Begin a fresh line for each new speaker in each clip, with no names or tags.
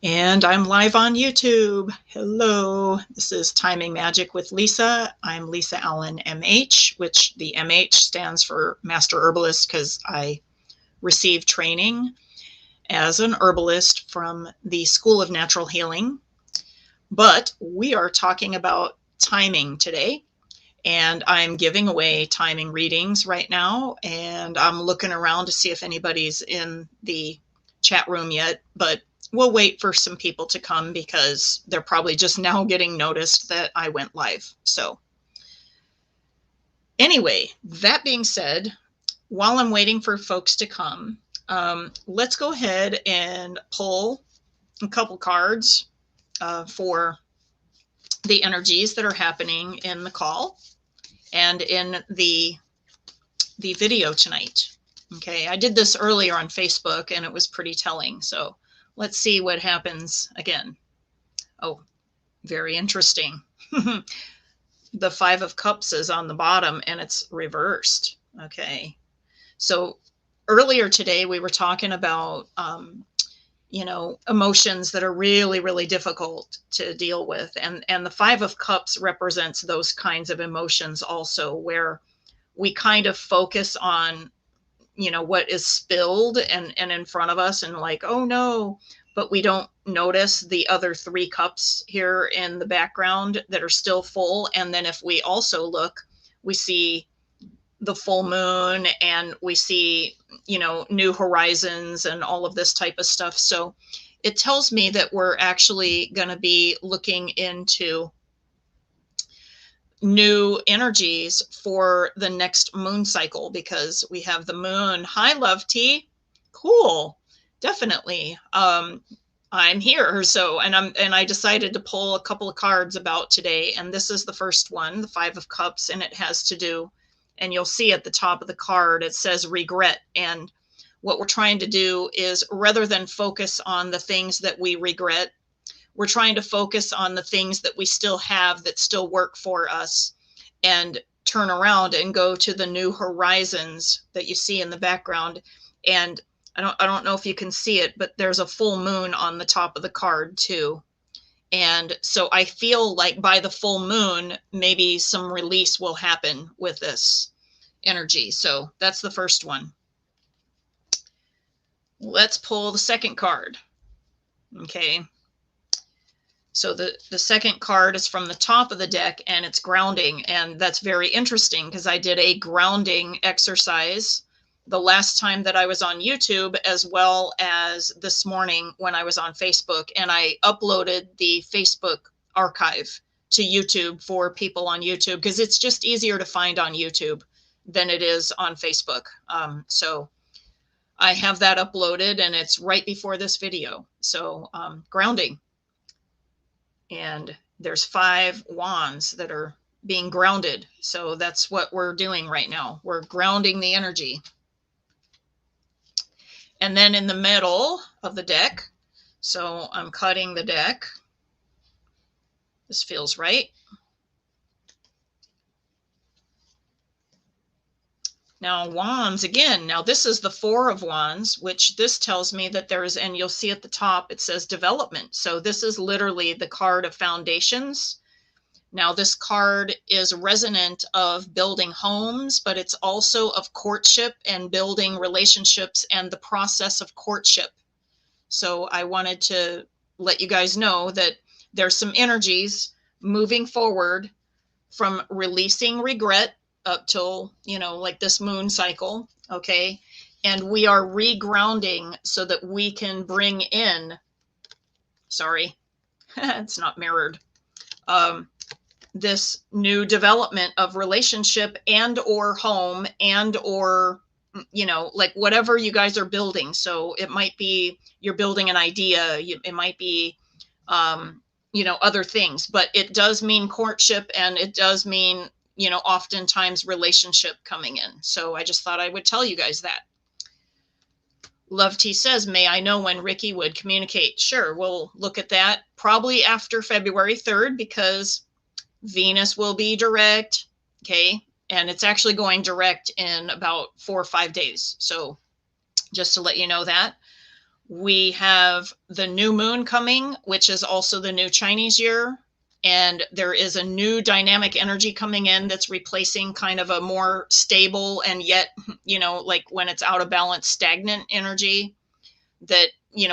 And I'm live on YouTube. Hello, this is Timing Magic with Lisa. I'm Lisa Allen MH, which the MH stands for Master Herbalist because I received training as an herbalist from the School of Natural Healing. But we are talking about timing today, and I'm giving away timing readings right now, and I'm looking around to see if anybody's in the chat room yet, but we'll wait for some people to come because they're probably just now getting noticed that I went live. So anyway, that being said, while I'm waiting for folks to come, let's go ahead and pull a couple cards for the energies that are happening in the call and in the video tonight. Okay, I did this earlier on Facebook and it was pretty telling. So let's see what happens again. Oh, very interesting. The Five of Cups is on the bottom and it's reversed. Okay, so earlier today we were talking about emotions that are really, really difficult to deal with. And the Five of Cups represents those kinds of emotions also, where we kind of focus on, what is spilled and in front of us and like, oh no, but we don't notice the other three cups here in the background that are still full. And then if we also look, we see the full moon and we see, new horizons and all of this type of stuff. So it tells me that we're actually going to be looking into new energies for the next moon cycle, because we have the moon. Hi, Love Tea. Cool. Definitely. I'm here. So, and I decided to pull a couple of cards about today. And this is the first one, the Five of Cups, and it has to do, and you'll see at the top of the card, it says regret. And what we're trying to do is, rather than focus on the things that we regret, we're trying to focus on the things that we still have that still work for us, and turn around and go to the new horizons that you see in the background. And I don't know if you can see it, but there's a full moon on the top of the card too. And so I feel like by the full moon, maybe some release will happen with this energy. So that's the first one. Let's pull the second card. Okay. So the second card is from the top of the deck and it's grounding. And that's very interesting because I did a grounding exercise the last time that I was on YouTube, as well as this morning when I was on Facebook, and I uploaded the Facebook archive to YouTube for people on YouTube because it's just easier to find on YouTube than it is on Facebook. So I have that uploaded and it's right before this video. So grounding. And there's 5 wands that are being grounded. So that's what we're doing right now. We're grounding the energy. And then in the middle of the deck, so I'm cutting the deck. This feels right. Now wands again. Now this is the 4 of wands, which this tells me that there is, and you'll see at the top, it says development. So this is literally the card of foundations. Now this card is resonant of building homes, but it's also of courtship and building relationships and the process of courtship. So I wanted to let you guys know that there's some energies moving forward from releasing regret up till, like this moon cycle. Okay. And we are regrounding so that we can bring in, sorry, it's not mirrored. This new development of relationship and or home and or, like whatever you guys are building. So it might be you're building an idea. It might be, other things, but it does mean courtship, and it does mean, oftentimes relationship coming in. So I just thought I would tell you guys that. Love T says, may I know when Ricky would communicate? Sure, we'll look at that probably after February 3rd, because Venus will be direct. Okay. And it's actually going direct in about 4 or 5 days. So just to let you know that. We have the new moon coming, which is also the new Chinese year. And there is a new dynamic energy coming in that's replacing kind of a more stable and yet, like when it's out of balance, stagnant energy that,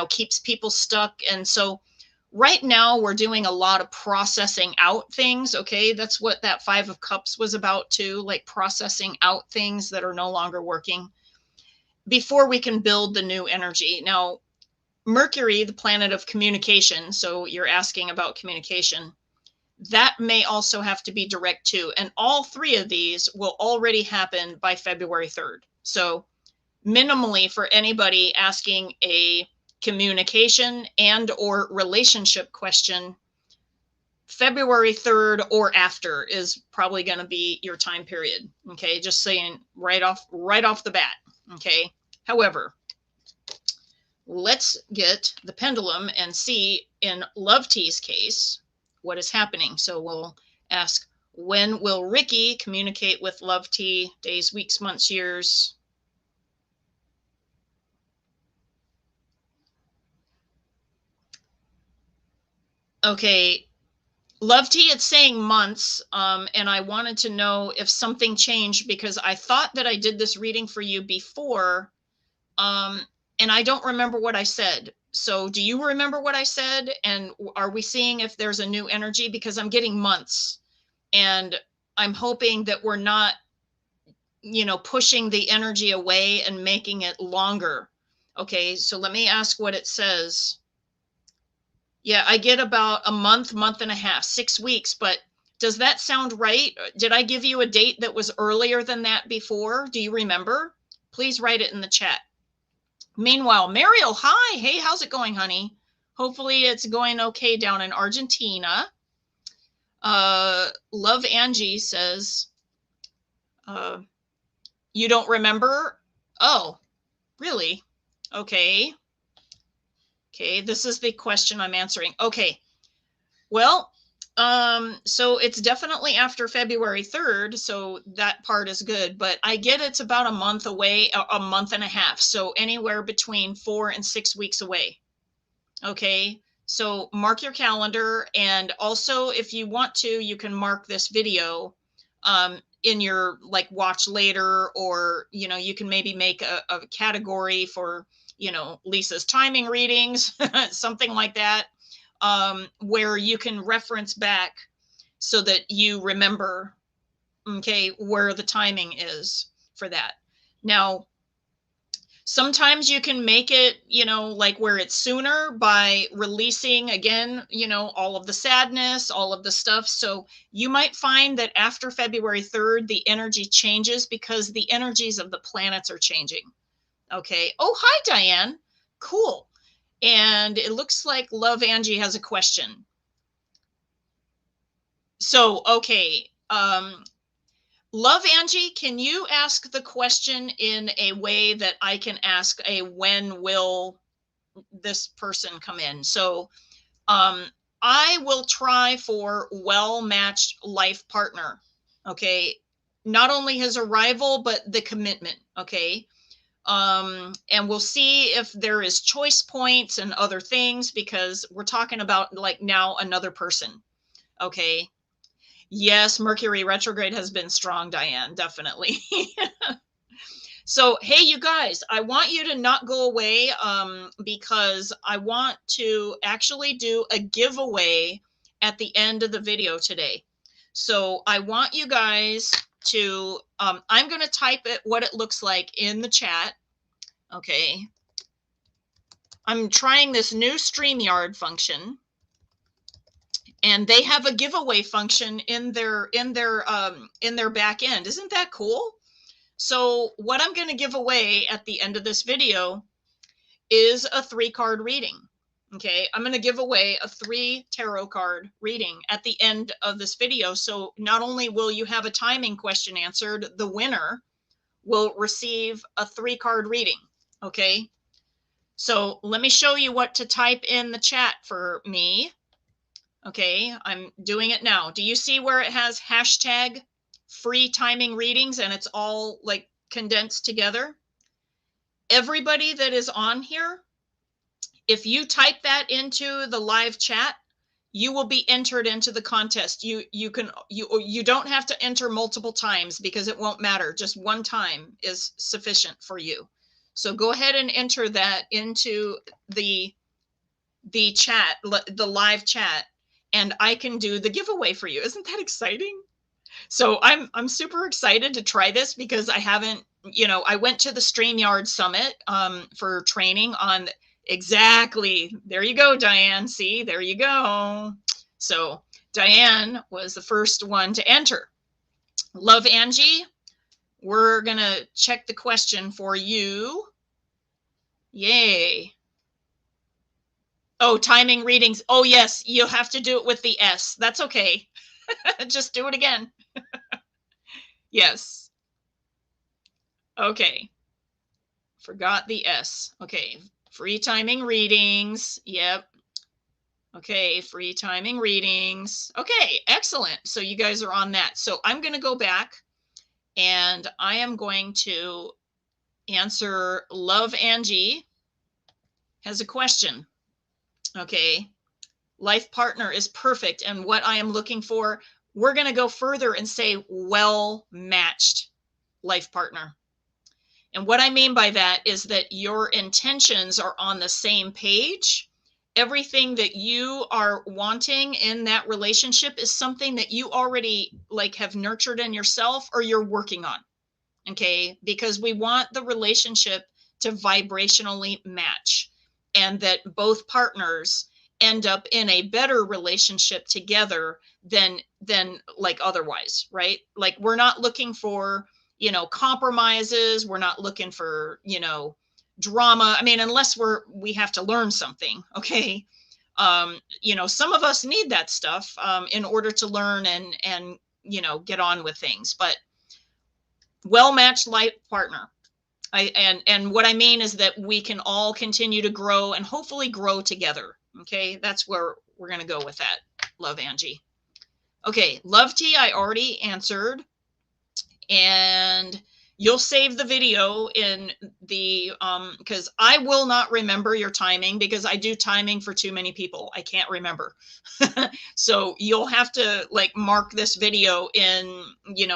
keeps people stuck. And so right now we're doing a lot of processing out things. Okay. That's what that 5 of Cups was about too, like processing out things that are no longer working before we can build the new energy. Now, Mercury, the planet of communication, so you're asking about communication, that may also have to be direct too. And all 3 of these will already happen by February 3rd. So minimally for anybody asking a communication and or relationship question, February 3rd or after is probably going to be your time period. Okay. Just saying right off the bat. Okay. However, let's get the pendulum and see in Love T's case what is happening. So we'll ask, when will Ricky communicate with Love T? Days, weeks, months, years. Okay, Love T, it's saying months, and I wanted to know if something changed because I thought that I did this reading for you before, and I don't remember what I said. So do you remember what I said? And are we seeing if there's a new energy? Because I'm getting months, and I'm hoping that we're not, pushing the energy away and making it longer. Okay, so let me ask what it says. Yeah, I get about a month, month and a half, 6 weeks, but does that sound right? Did I give you a date that was earlier than that before? Do you remember? Please write it in the chat. Meanwhile, Mariel, hi. Hey, how's it going, honey? Hopefully it's going okay down in Argentina. Love Angie says, you don't remember? Oh, really? Okay. Okay, this is the question I'm answering. Okay. Well, so it's definitely after February 3rd, so that part is good, but I get it's about a month away, a month and a half, so anywhere between 4 and 6 weeks away. Okay, so mark your calendar, and also if you want to, you can mark this video in your like watch later, or you can maybe make a category for Lisa's timing readings, something like that, where you can reference back so that you remember, okay, where the timing is for that. Now, sometimes you can make it, like where it's sooner by releasing again, all of the sadness, all of the stuff. So you might find that after February 3rd, the energy changes because the energies of the planets are changing. Okay. Oh, hi, Diane. Cool. And it looks like Love Angie has a question. So, okay. Love Angie, can you ask the question in a way that I can ask a when will this person come in? So, I will try for well-matched life partner. Okay. Not only his arrival, but the commitment. Okay. And we'll see if there is choice points and other things, because we're talking about like now another person. Okay. Yes, Mercury retrograde has been strong, Diane, definitely. So, hey, you guys, I want you to not go away, because I want to actually do a giveaway at the end of the video today. So I want you guys to, I'm going to type it, what it looks like in the chat. Okay. I'm trying this new StreamYard function, and they have a giveaway function in their back end. Isn't that cool? So what I'm going to give away at the end of this video is a 3-card reading. Okay, I'm going to give away a 3 tarot card reading at the end of this video. So not only will you have a timing question answered, the winner will receive a 3-card reading. Okay, so let me show you what to type in the chat for me. Okay, I'm doing it now. Do you see where it has hashtag free timing readings and it's all like condensed together? Everybody that is on here, if you type that into the live chat, you will be entered into the contest. You don't have to enter multiple times because it won't matter. Just one time is sufficient for you. So go ahead and enter that into the chat, the live chat, and I can do the giveaway for you. Isn't that exciting? So I'm super excited to try this because I haven't, I went to the StreamYard Summit for training on exactly. There you go, Diane. See, there you go. So Diane was the first one to enter. Love Angie, we're going to check the question for you. Yay. Oh, timing readings. Oh, yes, you have to do it with the S. That's okay. Just do it again. Yes. Okay. Forgot the S. Okay. Free timing readings. Yep. Okay. Free timing readings. Okay. Excellent. So you guys are on that. So I'm going to go back and I am going to answer Love Angie has a question. Okay. Life partner is perfect. And what I am looking for, we're going to go further and say well-matched life partner. And what I mean by that is that your intentions are on the same page. Everything that you are wanting in that relationship is something that you already have nurtured in yourself or you're working on. Okay. Because we want the relationship to vibrationally match and that both partners end up in a better relationship together than otherwise, right? We're not looking for, compromises. We're not looking for, drama. I mean, unless we have to learn something. Okay. Some of us need that stuff, in order to learn and, get on with things, but well-matched life partner. And what I mean is that we can all continue to grow and hopefully grow together. Okay. That's where we're going to go with that. Love Angie. Okay. Love T, I already answered. And you'll save the video in the, because I will not remember your timing because I do timing for too many people. I can't remember. So you'll have to mark this video in,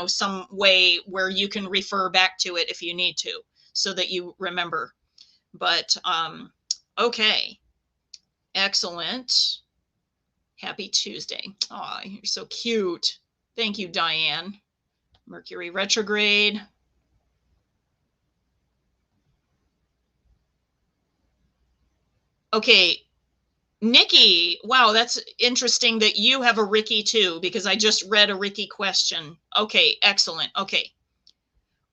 some way where you can refer back to it if you need to, so that you remember. But, okay. Excellent. Happy Tuesday. Oh, you're so cute. Thank you, Diane. Mercury retrograde. Okay, Nikki, wow, that's interesting that you have a Ricky too, because I just read a Ricky question. Okay, excellent. Okay,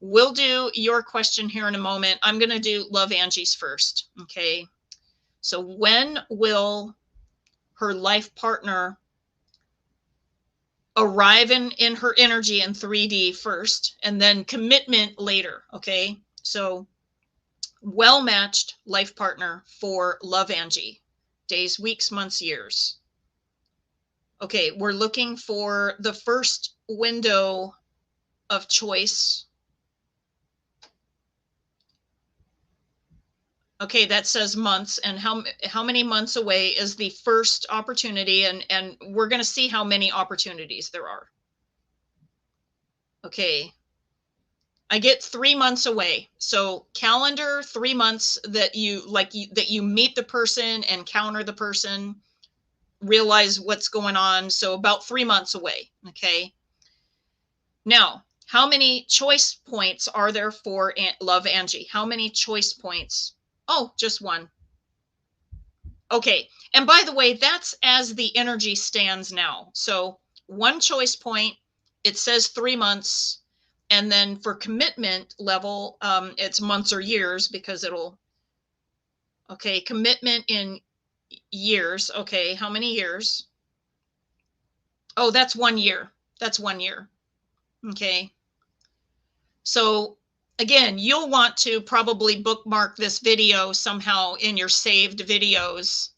we'll do your question here in a moment. I'm going to do Love Angie's first. Okay, so when will her life partner arrive in her energy in 3D first, and then commitment later? Okay, so well-matched life partner for Love Angie. Days, weeks, months, years. Okay, we're looking for the first window of choice. Okay, that says months, and how many months away is the first opportunity, and we're going to see how many opportunities there are. Okay, I get 3 months away. So calendar 3 months that you meet the person, encounter the person, realize what's going on. So about 3 months away. Okay. Now, how many choice points are there for Love Angie? How many choice points? Oh, just one. Okay. And by the way, that's as the energy stands now. So one choice point, it says 3 months. And then for commitment level, it's months or years because okay, commitment in years. Okay, how many years? Oh, that's 1 year. That's 1 year. Okay. So again, you'll want to probably bookmark this video somehow in your saved videos.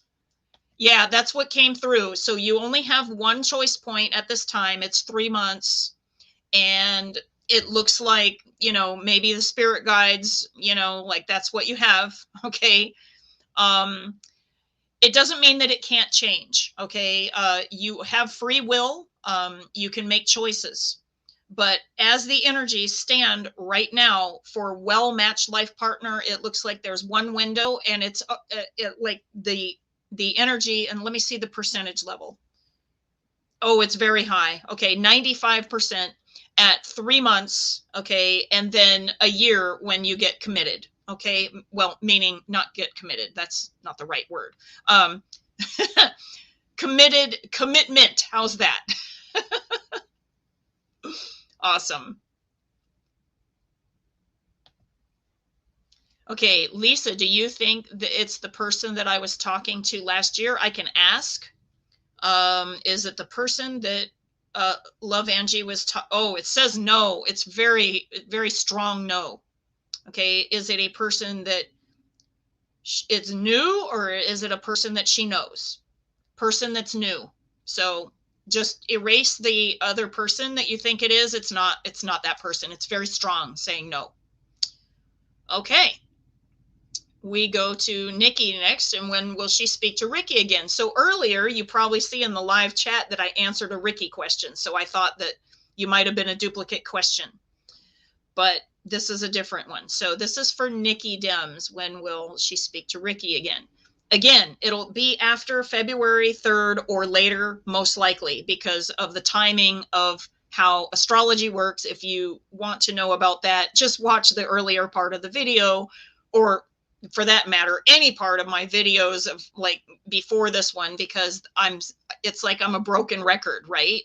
Yeah, that's what came through. So you only have one choice point at this time. It's 3 months. And it looks like, maybe the spirit guides, that's what you have. Okay. It doesn't mean that it can't change. Okay. You have free will. You can make choices. But as the energies stand right now for well-matched life partner, it looks like there's one window, and it's like the energy. And let me see the percentage level. Oh, it's very high. Okay, 95% at 3 months. Okay, and then a year when you get committed. Okay, well, meaning not get committed. That's not the right word. Commitment. How's that? Awesome. Okay, Lisa, do you think that it's the person that I was talking to last year? I can ask. Is it the person that Love Angie was oh, it says no. It's very, very strong no. Okay, is it a person that is new, or is it a person that she knows? Person that's new. So just erase the other person that you think it is. It's not that person. It's very strong saying no. Okay. We go to Nikki next, and when will she speak to Ricky again? So earlier, you probably see in the live chat that I answered a Ricky question. So I thought that you might have been a duplicate question, but this is a different one. So this is for Nikki Dems. When will she speak to Ricky again? Again, it'll be after February 3rd or later, most likely, because of the timing of how astrology works. If you want to know about that, just watch the earlier part of the video, or for that matter, any part of my videos of like before this one, because it's like I'm a broken record, right?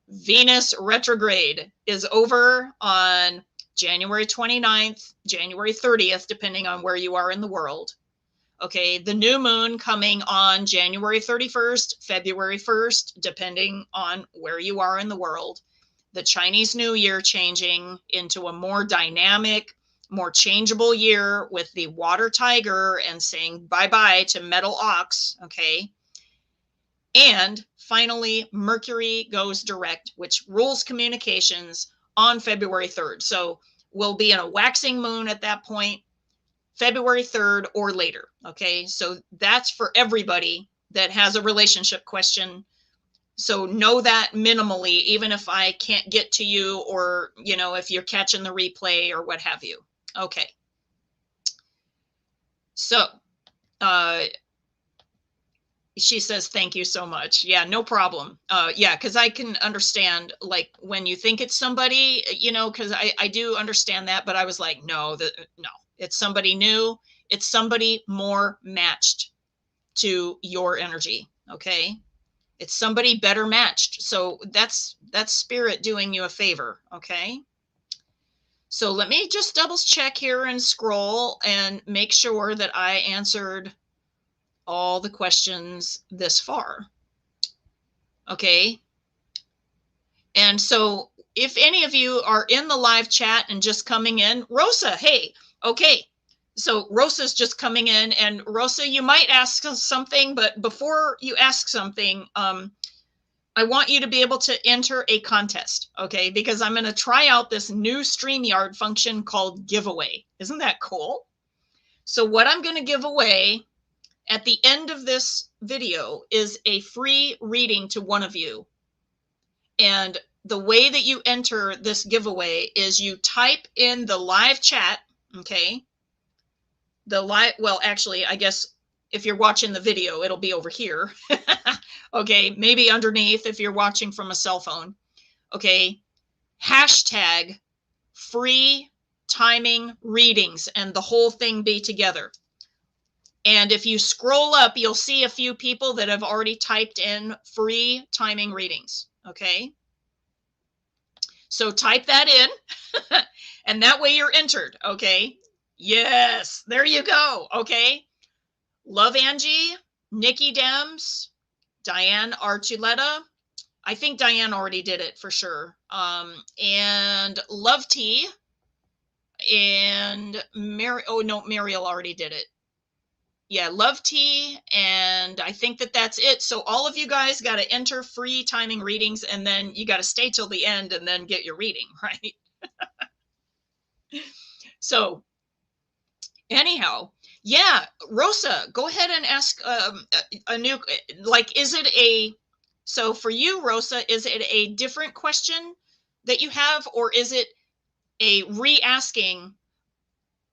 Venus retrograde is over on January 29th, January 30th, depending on where you are in the world. Okay, the new moon coming on January 31st, February 1st, depending on where you are in the world. The Chinese New Year changing into a more dynamic, more changeable year with the water tiger and saying bye-bye to metal ox, okay? And finally, Mercury goes direct, which rules communications on February 3rd. So we'll be in a waxing moon at that point, February 3rd or later, okay? So that's for everybody that has a relationship question. So know that minimally, even if I can't get to you, or, you know, if you're catching the replay or what have you. Okay. So, she says, thank you so much. Yeah, no problem. Yeah, because I can understand, like, when you think it's somebody, you know, because I do understand that, but I was like, no, it's somebody new. It's somebody more matched to your energy, okay? It's somebody better matched. So that's spirit doing you a favor, okay? So let me just double check here and scroll and make sure that I answered all the questions this far. Okay. And so if any of you are in the live chat and just coming in, Rosa, hey, okay. So Rosa's just coming in, and Rosa, you might ask us something, but before you ask something, I want you to be able to enter a contest, okay? Because I'm going to try out this new StreamYard function called giveaway. Isn't that cool? So what I'm going to give away at the end of this video is a free reading to one of you. And the way that you enter this giveaway is you type in the live chat, okay? Well, actually, I guess if you're watching the video, it'll be over here. Okay, maybe underneath if you're watching from a cell phone. Okay, hashtag free timing readings, and the whole thing be together. And if you scroll up, you'll see a few people that have already typed in free timing readings. Okay, so type that in, and that way you're entered. Okay, yes, there you go. Okay, Love Angie, Nikki Dems, Diane Archuleta. I think Diane already did it for sure. And Love T, and Mariel already did it. Yeah, Love T, and I think that's it. So all of you guys got to enter free timing readings, and then you got to stay till the end and then get your reading, right? So anyhow, Yeah, Rosa, go ahead and ask a new, like, is it a, so for you, Rosa, is it a different question that you have, or is it a re-asking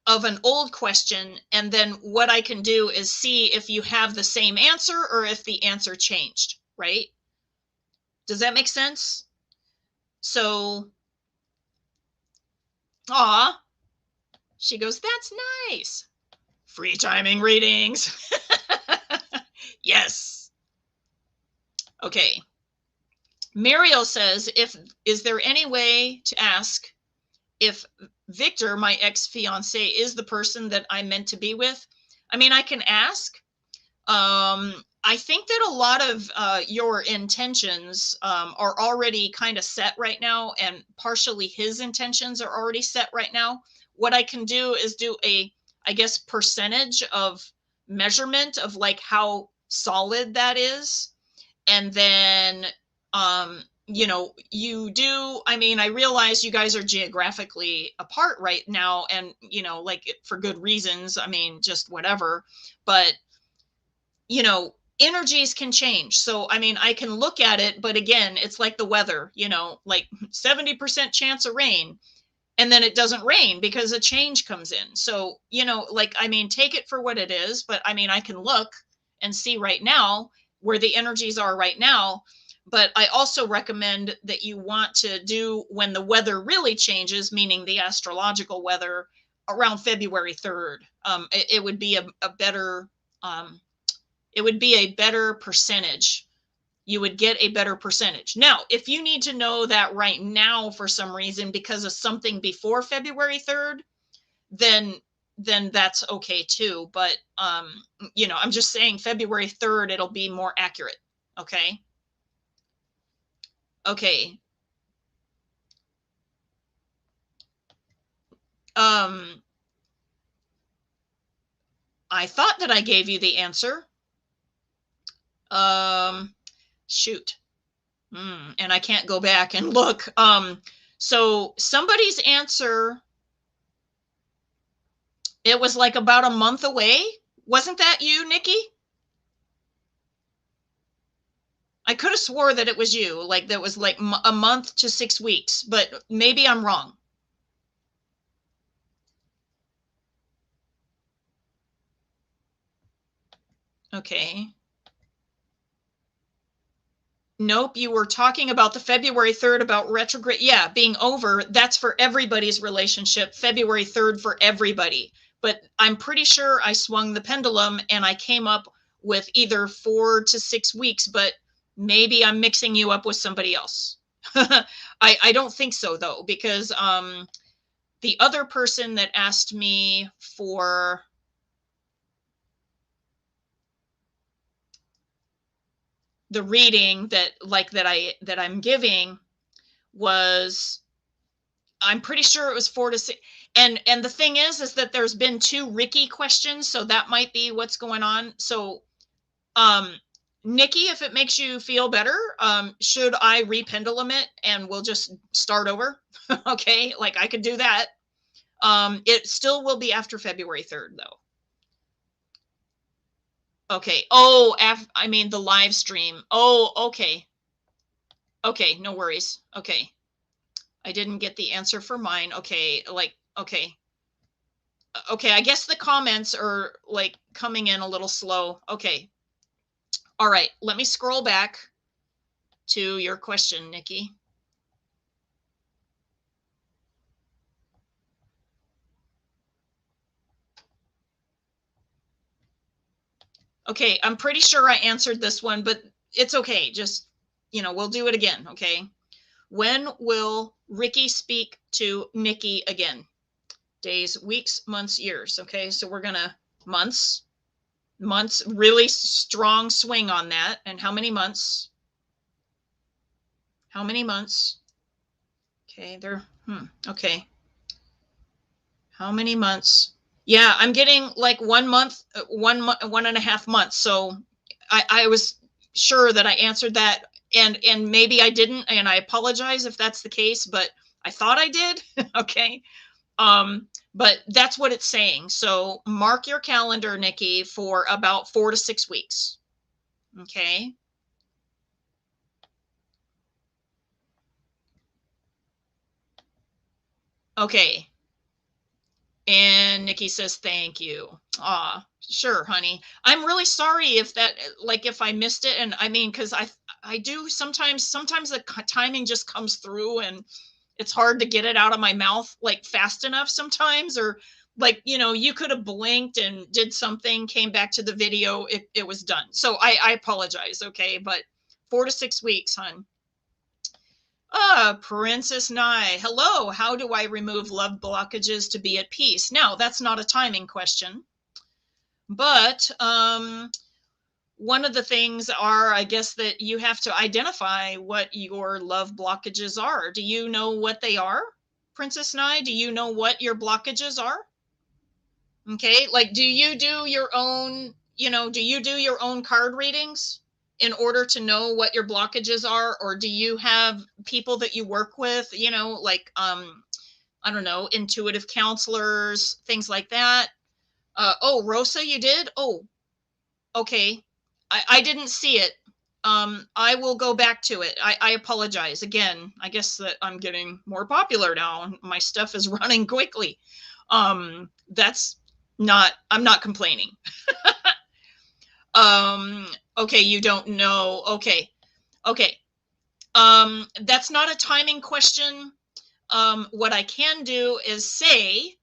of an old question? And then what I can do is see if you have the same answer or if the answer changed, right? Does that make sense? So, aw, she goes, that's nice. Free timing readings. Yes. Okay. Muriel says, is there any way to ask if Victor, my ex-fiance, is the person that I'm meant to be with? I mean, I can ask. I think that a lot of your intentions are already kind of set right now, and partially his intentions are already set right now. What I can do is do a, I guess, percentage of measurement of like how solid that is. And then, you do, I mean, I realize you guys are geographically apart right now, and, like, for good reasons. I mean, just whatever. But, energies can change. So, I mean, I can look at it, but again, it's like the weather, like 70% chance of rain, and then it doesn't rain because a change comes in. So, like, I mean, take it for what it is, but I mean, I can look and see right now where the energies are right now. But I also recommend that you want to do when the weather really changes, meaning the astrological weather, around February 3rd. It would be a better, it would be a better percentage. You would get a better percentage. Now, if you need to know that right now for some reason because of something before February 3rd, then that's okay too. But I'm just saying February 3rd, it'll be more accurate. Okay. Okay. I thought that I gave you the answer. Shoot. And I can't go back and look. So somebody's answer, it was like about a month away. Wasn't that you, Nikki? I could have swore that it was you. Like, that was like a month to 6 weeks, but maybe I'm wrong. Okay. Nope, you were talking about the February 3rd about retrograde. Yeah, being over. That's for everybody's relationship. February 3rd for everybody. But I'm pretty sure I swung the pendulum and I came up with either 4 to 6 weeks, but maybe I'm mixing you up with somebody else. I don't think so, though, because the other person that asked me for the reading that I'm giving was, I'm pretty sure it was 4 to 6. And the thing is that there's been 2 Ricky questions, so that might be what's going on. So, Nikki, if it makes you feel better, should I rependulum it and we'll just start over? Okay, like, I could do that. It still will be after February 3rd, though. Okay. Oh, I mean the live stream. Oh, okay. Okay, no worries. Okay. I didn't get the answer for mine. Okay, like, okay. Okay, I guess the comments are like coming in a little slow. Okay. All right, let me scroll back to your question, Nikki. Okay, I'm pretty sure I answered this one, but it's okay. Just, we'll do it again, okay? When will Ricky speak to Nikki again? Days, weeks, months, years. Okay, so we're gonna months, really strong swing on that. And how many months? How many months? Okay, there. Okay. How many months? Yeah, I'm getting like 1 month, 1.5 months. So I was sure that I answered that, and maybe I didn't, and I apologize if that's the case, but I thought I did. Okay. But that's what it's saying. So mark your calendar, Nikki, for about 4 to 6 weeks. Okay. Okay. And Nikki says, thank you. Ah, sure, honey. I'm really sorry if that, like, if I missed it. And I mean, cause I do sometimes the timing just comes through and it's hard to get it out of my mouth like fast enough sometimes, or like, you could have blinked and did something, came back to the video, it was done. So I apologize. Okay. But 4 to 6 weeks, hon. Princess Nye. Hello. How do I remove love blockages to be at peace? Now, that's not a timing question, but one of the things are, I guess, that you have to identify what your love blockages are. Do you know what they are, Princess Nye? Do you know what your blockages are? Okay. Like, do you do your own, do you do your own card readings in order to know what your blockages are? Or do you have people that you work with, like, I don't know, intuitive counselors, things like that? Oh, Rosa, you did? Oh, okay. I didn't see it. I will go back to it. I apologize again. I guess that I'm getting more popular now. My stuff is running quickly. That's not, I'm not complaining. Okay, you don't know. Okay. Okay. That's not a timing question. What I can do is say,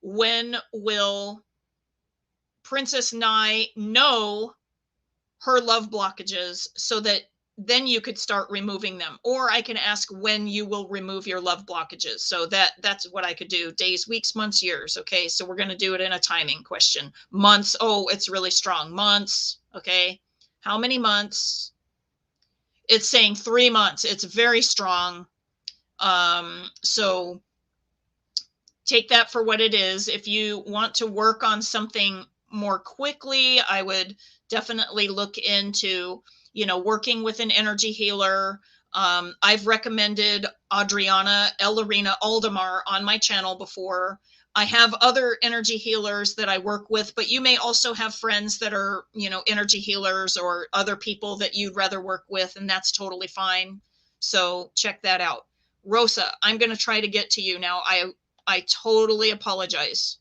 when will Princess Nye know her love blockages, so that then you could start removing them? Or I can ask when you will remove your love blockages. So that's what I could do. Days, weeks, months, years. Okay. So we're going to do it in a timing question. Months. Oh, it's really strong. Months. Okay. How many months? It's saying 3 months. It's very strong. So take that for what it is. If you want to work on something more quickly, I would definitely look into, working with an energy healer. I've recommended Adriana Ellerina Aldemar on my channel before. I have other energy healers that I work with, but you may also have friends that are, energy healers, or other people that you'd rather work with, and that's totally fine. So check that out. Rosa, I'm going to try to get to you now. I totally apologize.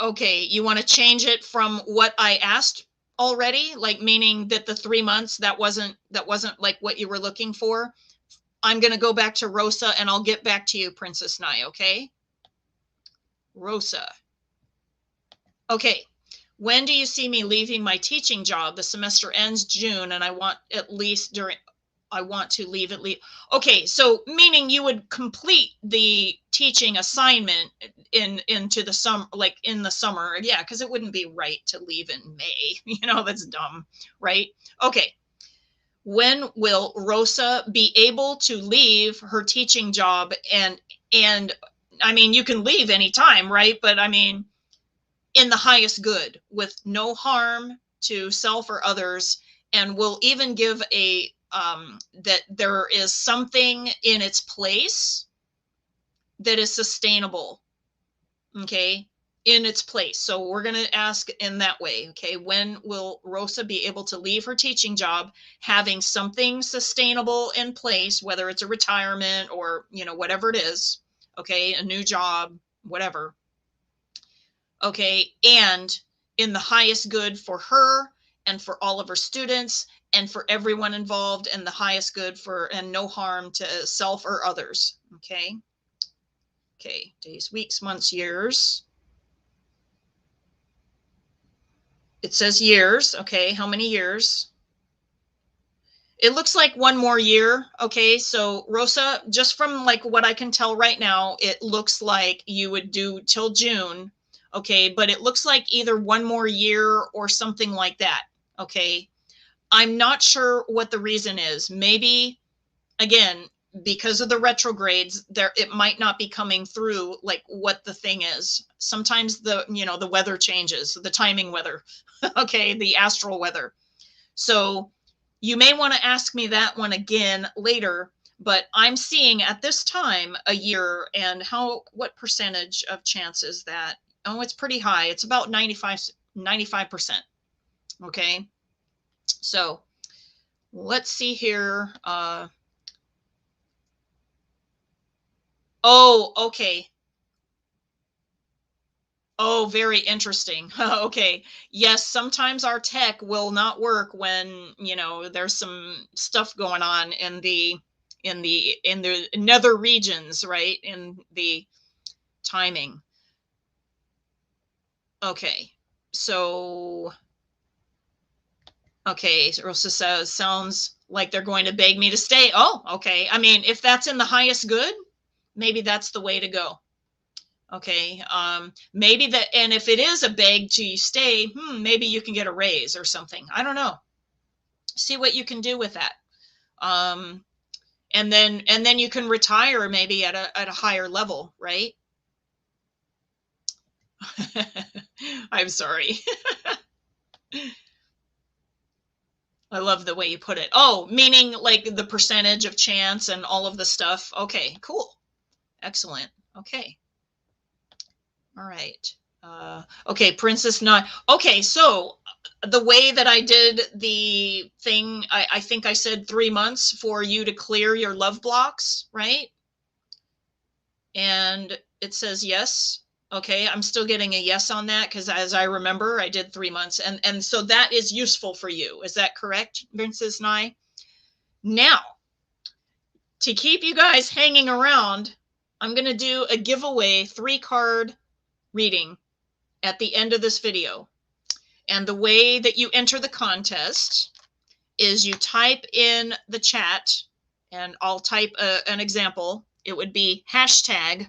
Okay, you want to change it from what I asked already, like, meaning that the 3 months, that wasn't like what you were looking for. I'm going to go back to Rosa and I'll get back to you, Princess Nye. Okay. Rosa. Okay. When do you see me leaving my teaching job? The semester ends June and I want to leave at least. Okay. So meaning you would complete the teaching assignment into the summer, like in the summer. Yeah. Cause it wouldn't be right to leave in May. That's dumb. Right. Okay. When will Rosa be able to leave her teaching job? And I mean, you can leave anytime, right? But I mean, in the highest good, with no harm to self or others. And we'll even give that there is something in its place that is sustainable. Okay. In its place. So we're going to ask in that way. Okay. When will Rosa be able to leave her teaching job, having something sustainable in place, whether it's a retirement or, whatever it is. Okay. A new job, whatever. Okay. And in the highest good for her and for all of her students and for everyone involved, and the highest good and no harm to self or others. Okay. Okay. Days, weeks, months, years. It says years. Okay. How many years? It looks like 1 more year. Okay. So Rosa, just from like what I can tell right now, it looks like you would do till June. Okay. But it looks like either 1 more year or something like that. Okay. I'm not sure what the reason is. Maybe, again, because of the retrogrades, it might not be coming through like what the thing is. Sometimes the weather changes, the timing weather. Okay. The astral weather. So you may want to ask me that one again later. But I'm seeing at this time a year, and what percentage of chance is that? Oh, it's pretty high. It's about 95%. Okay. So let's see here. Oh, okay. Oh, very interesting. Okay. Yes, sometimes our tech will not work when, there's some stuff going on in the nether regions, right? In the timing. Okay. So, okay, Rosa says, sounds like they're going to beg me to stay. Oh, okay. I mean, if that's in the highest good, maybe that's the way to go. Okay. Maybe that, and if it is a beg to stay, maybe you can get a raise or something. I don't know. See what you can do with that. And then you can retire maybe at a higher level, right? I'm sorry. I love the way you put it. Oh, meaning like the percentage of chance and all of the stuff. Okay, cool. Excellent. Okay. All right. Okay, Princess Nine. Okay, so the way that I did the thing, I think I said 3 months for you to clear your love blocks, right? And it says yes. Okay, I'm still getting a yes on that because as I remember, I did 3 months. And so that is useful for you. Is that correct, Princess Nine? Now, to keep you guys hanging around, I'm going to do a giveaway 3-card reading at the end of this video. And the way that you enter the contest is you type in the chat, and I'll type an example. It would be hashtag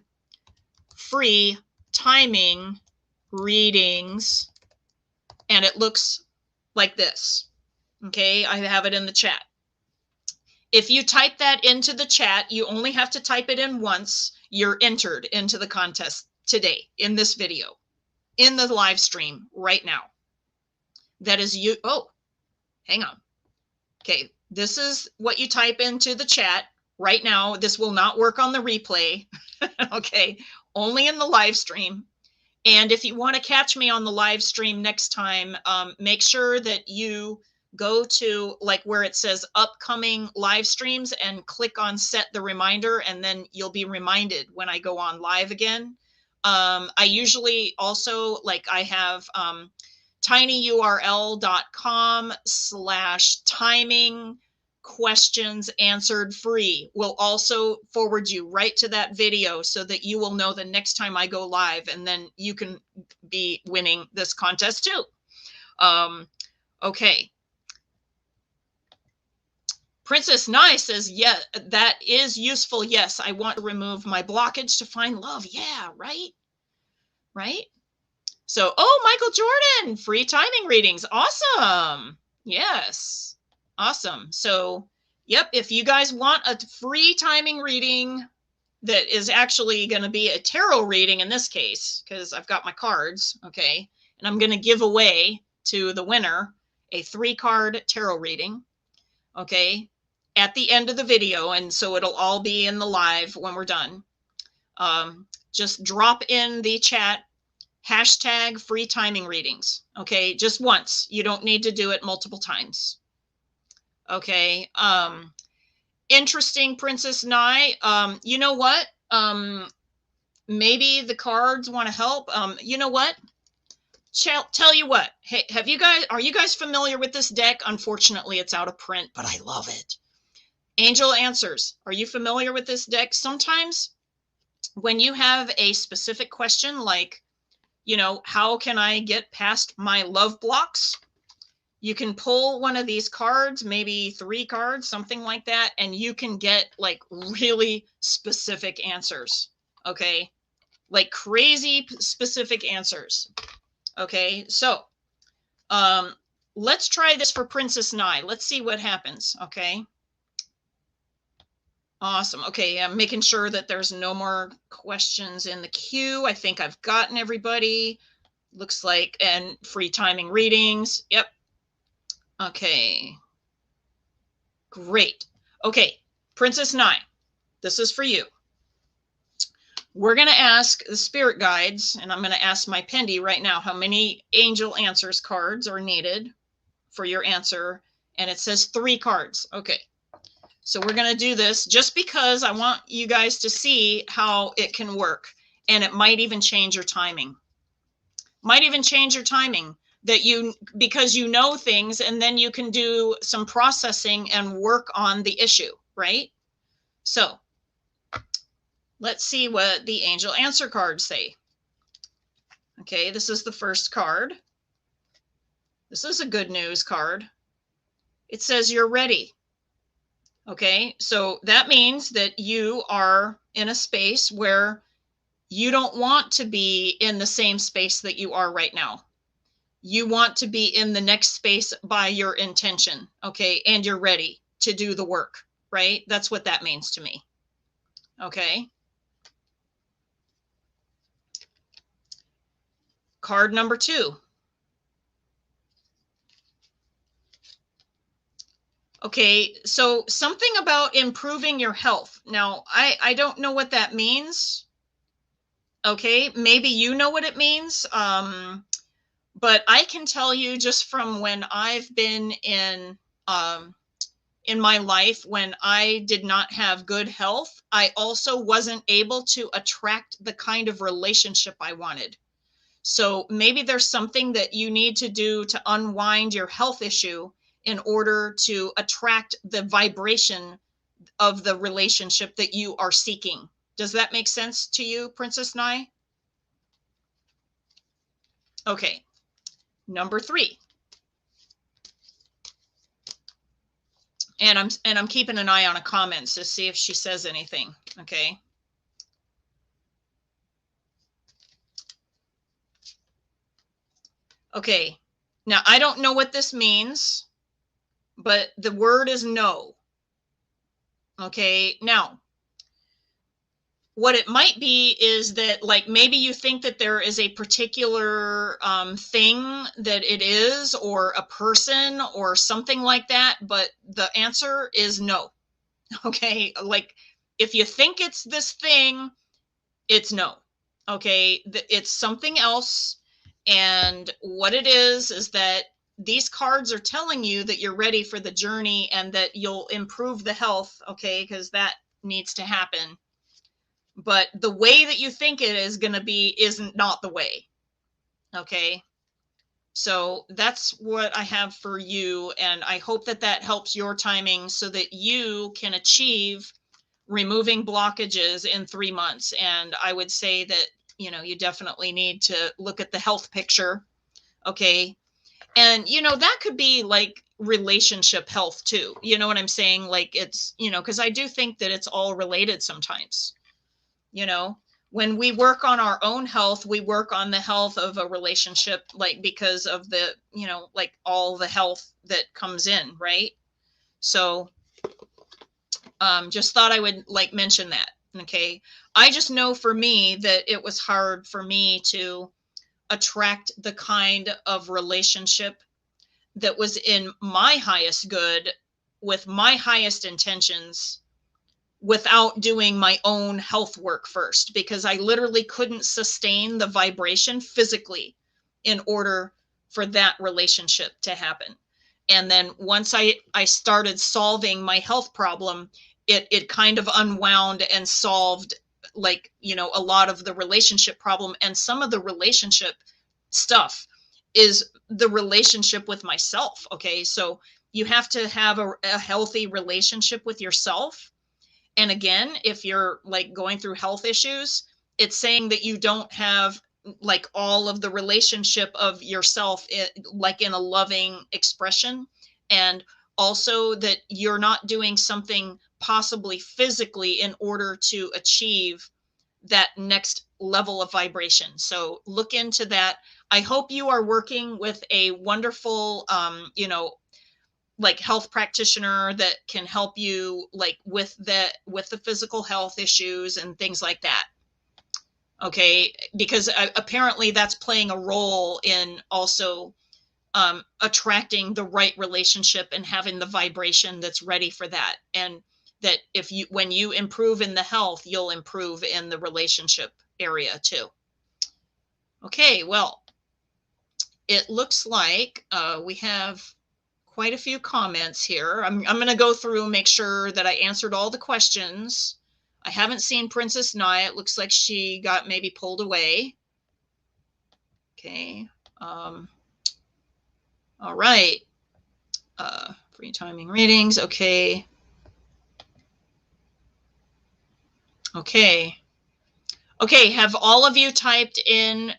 free timing readings, and it looks like this. Okay, I have it in the chat. If you type that into the chat, you only have to type it in once. You're entered into the contest today in this video, in the live stream right now. That is you. Oh, hang on. Okay, this is what you type into the chat right now. This will not work on the replay. Okay, only in the live stream. And if you want to catch me on the live stream next time, make sure that you go to like where it says upcoming live streams and click on set the reminder, and then you'll be reminded when I go on live again. I usually also I have tinyurl.com/timing questions answered free will also forward you right to that video so that you will know the next time I go live, and then you can be winning this contest too. Okay. Princess Nye says, yeah, that is useful. Yes, I want to remove my blockage to find love. Yeah, right? Right? So, oh, Michael Jordan, free timing readings. Awesome. Yes. Awesome. So, yep, if you guys want a free timing reading that is actually going to be a tarot reading in this case, because I've got my cards, okay, and I'm going to give away to the winner a 3-card tarot reading, okay, at the end of the video, and so it'll all be in the live when we're done. Just drop in the chat hashtag free timing readings. Okay, just once. You don't need to do it multiple times. Okay. Interesting, Princess Nye. You know what? Maybe the cards want to help. You know what? Tell you what. Hey, are you guys familiar with this deck? Unfortunately, it's out of print, but I love it. Angel Answers. Are you familiar with this deck? Sometimes when you have a specific question like, how can I get past my love blocks? You can pull one of these cards, maybe 3 cards, something like that, and you can get like really specific answers. Okay. Like crazy specific answers. Okay. So, let's try this for Princess Nye. Let's see what happens. Okay. Awesome. Okay, I'm making sure that there's no more questions in the queue. I think I've gotten everybody. Looks like, and free timing readings. Yep. Okay. Great. Okay, Princess Nye. This is for you. We're going to ask the spirit guides, and I'm going to ask my Pendy right now how many angel answers cards are needed for your answer. And it says 3 cards. Okay. So we're going to do this just because I want you guys to see how it can work. And it might even change your timing. Might even change your timing because you know things, and then you can do some processing and work on the issue, right? So let's see what the angel answer cards say. Okay, this is the first card. This is a good news card. It says you're ready. Okay, so that means that you are in a space where you don't want to be in the same space that you are right now. You want to be in the next space by your intention, okay? And you're ready to do the work, right? That's what that means to me, okay? Card number 2. Okay, so something about improving your health. Now, I don't know what that means. Okay, maybe you know what it means. But I can tell you just from when I've been in my life, when I did not have good health, I also wasn't able to attract the kind of relationship I wanted. So maybe there's something that you need to do to unwind your health issue in order to attract the vibration of the relationship that you are seeking. Does that make sense to you, Princess Nai? Okay. Number 3. And I'm keeping an eye on a comments to see if she says anything. Okay. Okay. Now I don't know what this means, but the word is no. Okay. Now, what it might be is that, like, maybe you think that there is a particular thing that it is, or a person or something like that, but the answer is no. Okay, like if you think it's this thing, it's no. Okay, it's something else. And what it is that these cards are telling you that you're ready for the journey and that you'll improve the health, okay, because that needs to happen. But the way that you think it is going to be isn't not the way. Okay. So that's what I have for you. And I hope that that helps your timing so that you can achieve removing blockages in 3 months. And I would say that, you know, you definitely need to look at the health picture. Okay. And, you know, that could be like relationship health too. You know what I'm saying? Like it's, you know, because I do think that it's all related sometimes. You know, when we work on our own health, we work on the health of a relationship, like because of the, you know, like all the health that comes in, right? So just thought I would like mention that. Okay. I just know for me that it was hard for me to attract the kind of relationship that was in my highest good with my highest intentions without doing my own health work first, because I literally couldn't sustain the vibration physically in order for that relationship to happen. And then once I started solving my health problem, it kind of unwound and solved, like, you know, a lot of the relationship problem. And some of the relationship stuff is the relationship with myself. Okay. So you have to have a healthy relationship with yourself. And again, if you're like going through health issues, it's saying that you don't have like all of the relationship of yourself, like in a loving expression. And also that you're not doing something possibly physically in order to achieve that next level of vibration. So look into that. I hope you are working with a wonderful, you know, like health practitioner that can help you like with the physical health issues and things like that. Okay, because apparently that's playing a role in also attracting the right relationship and having the vibration that's ready for that. And that when you improve in the health, you'll improve in the relationship area too. Okay, well, it looks like we have quite a few comments here. I'm going to go through and make sure that I answered all the questions. I haven't seen Princess Naya. It looks like she got maybe pulled away. Okay. All right. Free timing readings. Okay. Okay. Okay. Have all of you typed in?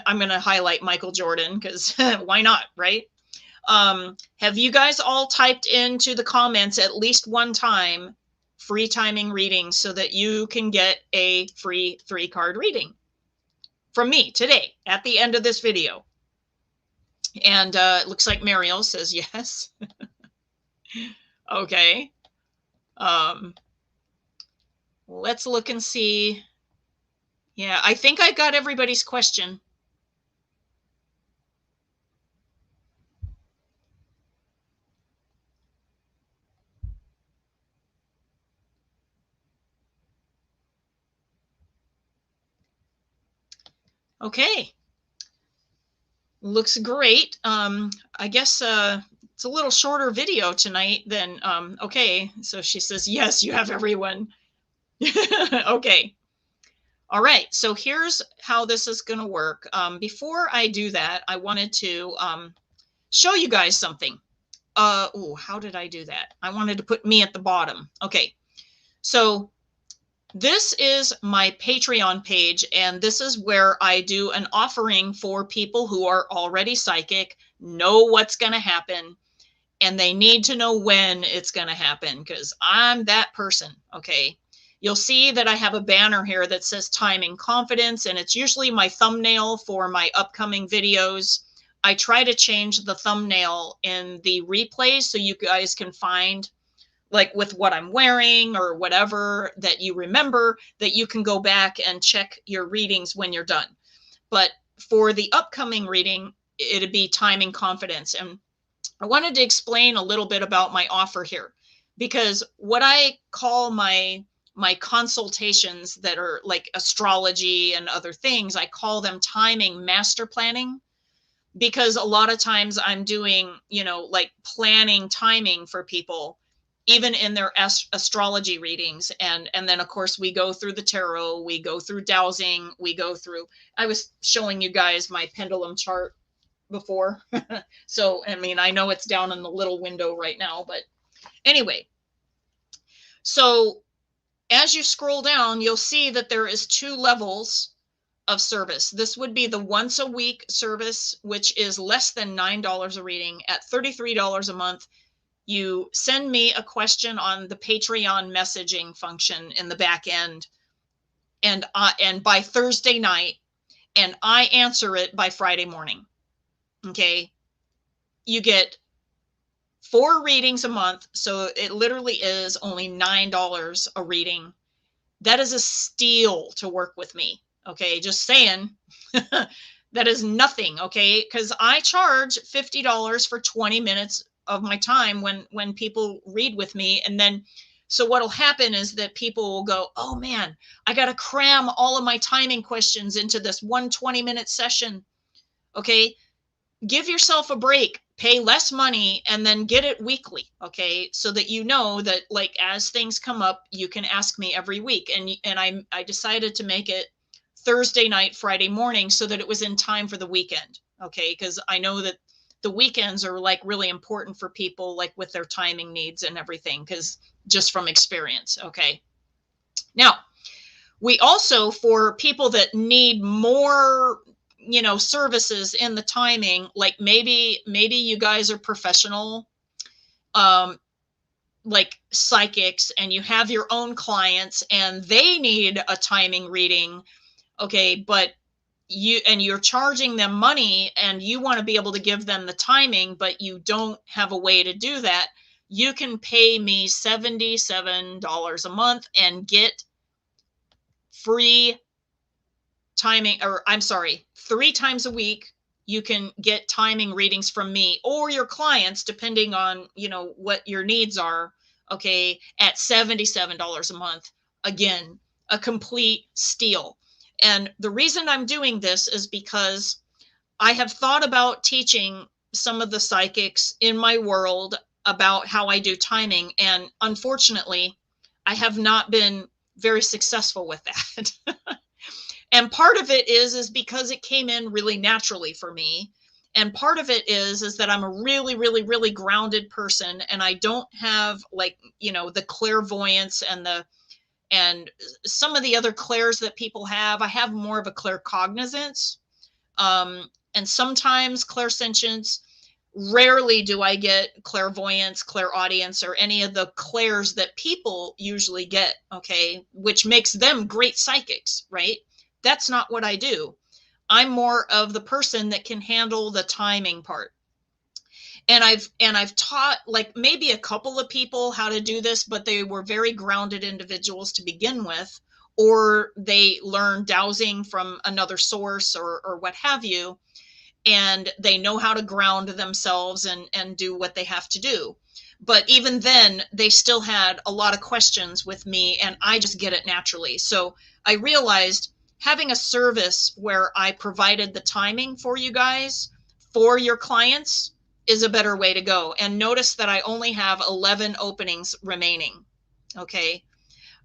I'm going to highlight Michael Jordan because why not, right? Have you guys all typed into the comments at least one time free timing readings so that you can get a free 3-card reading from me today at the end of this video? And it looks like Mariel says yes. Okay. Let's look and see. Yeah, I think I got everybody's question. Okay. Looks great. I guess it's a little shorter video tonight than, okay. So she says, yes, you have everyone. Okay. All right. So here's how this is going to work. Before I do that, I wanted to show you guys something. Oh, how did I do that? I wanted to put me at the bottom. Okay. So this is my Patreon page, and this is where I do an offering for people who are already psychic, know what's going to happen, and they need to know when it's going to happen because I'm that person. Okay. You'll see that I have a banner here that says Timing Confidence, and it's usually my thumbnail for my upcoming videos. I try to change the thumbnail in the replays so you guys can find, like with what I'm wearing or whatever that you remember, that you can go back and check your readings when you're done. But for the upcoming reading, it'd be Timing Confidence. And I wanted to explain a little bit about my offer here, because what I call my consultations that are like astrology and other things, I call them timing master planning, because a lot of times I'm doing, like planning timing for people, even in their astrology readings. And then of course we go through the tarot, we go through dowsing, I was showing you guys my pendulum chart before. So, I mean, I know it's down in the little window right now, but anyway. So as you scroll down, you'll see that there is 2 levels of service. This would be the once a week service, which is less than $9 a reading. At $33 a month, you send me a question on the Patreon messaging function in the back end, and by Thursday night, and I answer it by Friday morning. Okay. You get 4 readings a month. So it literally is only $9 a reading. That is a steal to work with me. Okay. Just saying. That is nothing. Okay. Because I charge $50 for 20 minutes of my time when people read with me. And then, so what'll happen is that people will go, oh man, I got to cram all of my timing questions into this 20-minute session. Okay. Give yourself a break, pay less money, and then get it weekly. Okay. So that you know that, like, as things come up, you can ask me every week. And I decided to make it Thursday night, Friday morning, so that it was in time for the weekend. Okay. Because I know that the weekends are like really important for people, like with their timing needs and everything, because just from experience. Okay. Now, we also, for people that need more, services in the timing, like maybe you guys are professional, like psychics, and you have your own clients and they need a timing reading. Okay. But you're charging them money and you want to be able to give them the timing, but you don't have a way to do that. You can pay me $77 a month and get free timing, or I'm sorry, 3 times a week. You can get timing readings from me or your clients, depending on, what your needs are. okay, at $77 a month. Again, a complete steal. And the reason I'm doing this is because I have thought about teaching some of the psychics in my world about how I do timing. And unfortunately, I have not been very successful with that. And part of it is because it came in really naturally for me. And part of it is that I'm a really, really, really grounded person, and I don't have, like, the clairvoyance and some of the other clairs that people have. I have more of a claircognizance, and sometimes clairsentience. Rarely do I get clairvoyance, clairaudience, or any of the clairs that people usually get, okay, which makes them great psychics, right? That's not what I do. I'm more of the person that can handle the timing part. And I've taught, like, maybe a couple of people how to do this, but they were very grounded individuals to begin with, or they learned dowsing from another source, or what have you, and they know how to ground themselves and do what they have to do. But even then, they still had a lot of questions with me, and I just get it naturally. So I realized having a service where I provided the timing for you guys, for your clients, is a better way to go. And notice that I only have 11 openings remaining. Okay.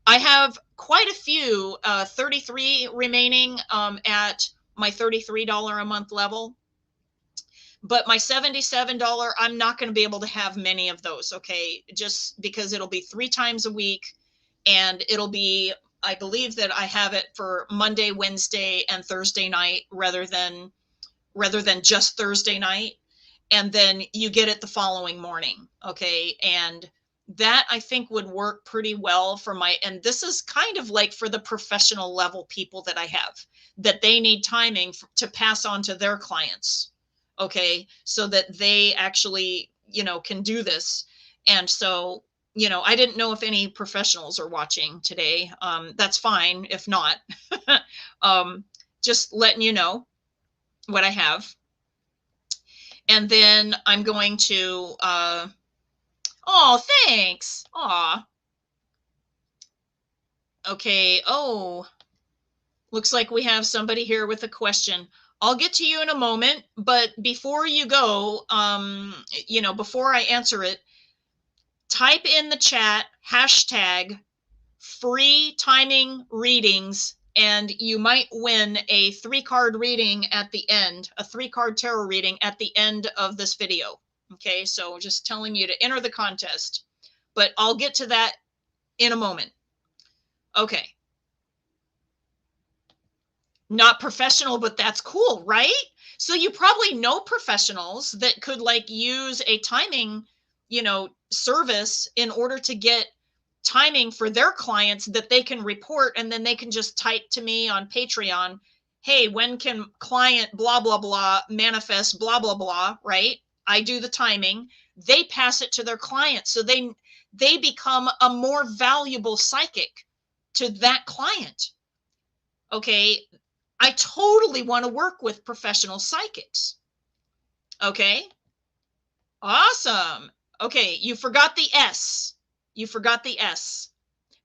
I have quite a few, 33 remaining at my $33 a month level. But my $77, I'm not going to be able to have many of those, okay? Just because it'll be 3 times a week, and it'll be, I believe that I have it for Monday, Wednesday, and Thursday night rather than just Thursday night. And then you get it the following morning, okay? And that, I think, would work pretty well for and this is kind of like for the professional level people that I have, that they need timing to pass on to their clients. Okay, so that they actually, can do this. And so, I didn't know if any professionals are watching today. That's fine if not. Just letting you know what I have. And then I'm going to, oh, thanks. Aw. Okay, oh, looks like we have somebody here with a question. I'll get to you in a moment, but before you go, before I answer it, type in the chat hashtag free timing readings, and you might win a 3-card reading at the end, a 3-card tarot reading at the end of this video. Okay, so just telling you to enter the contest, but I'll get to that in a moment. Okay. Not professional, but that's cool, right? So you probably know professionals that could, like, use a timing, service in order to get timing for their clients that they can report, and then they can just type to me on Patreon, hey, when can client blah, blah, blah manifest blah, blah, blah, right? I do the timing. They pass it to their clients. So they become a more valuable psychic to that client. Okay. I totally want to work with professional psychics. Okay. Awesome. Okay. You forgot the S. You forgot the S.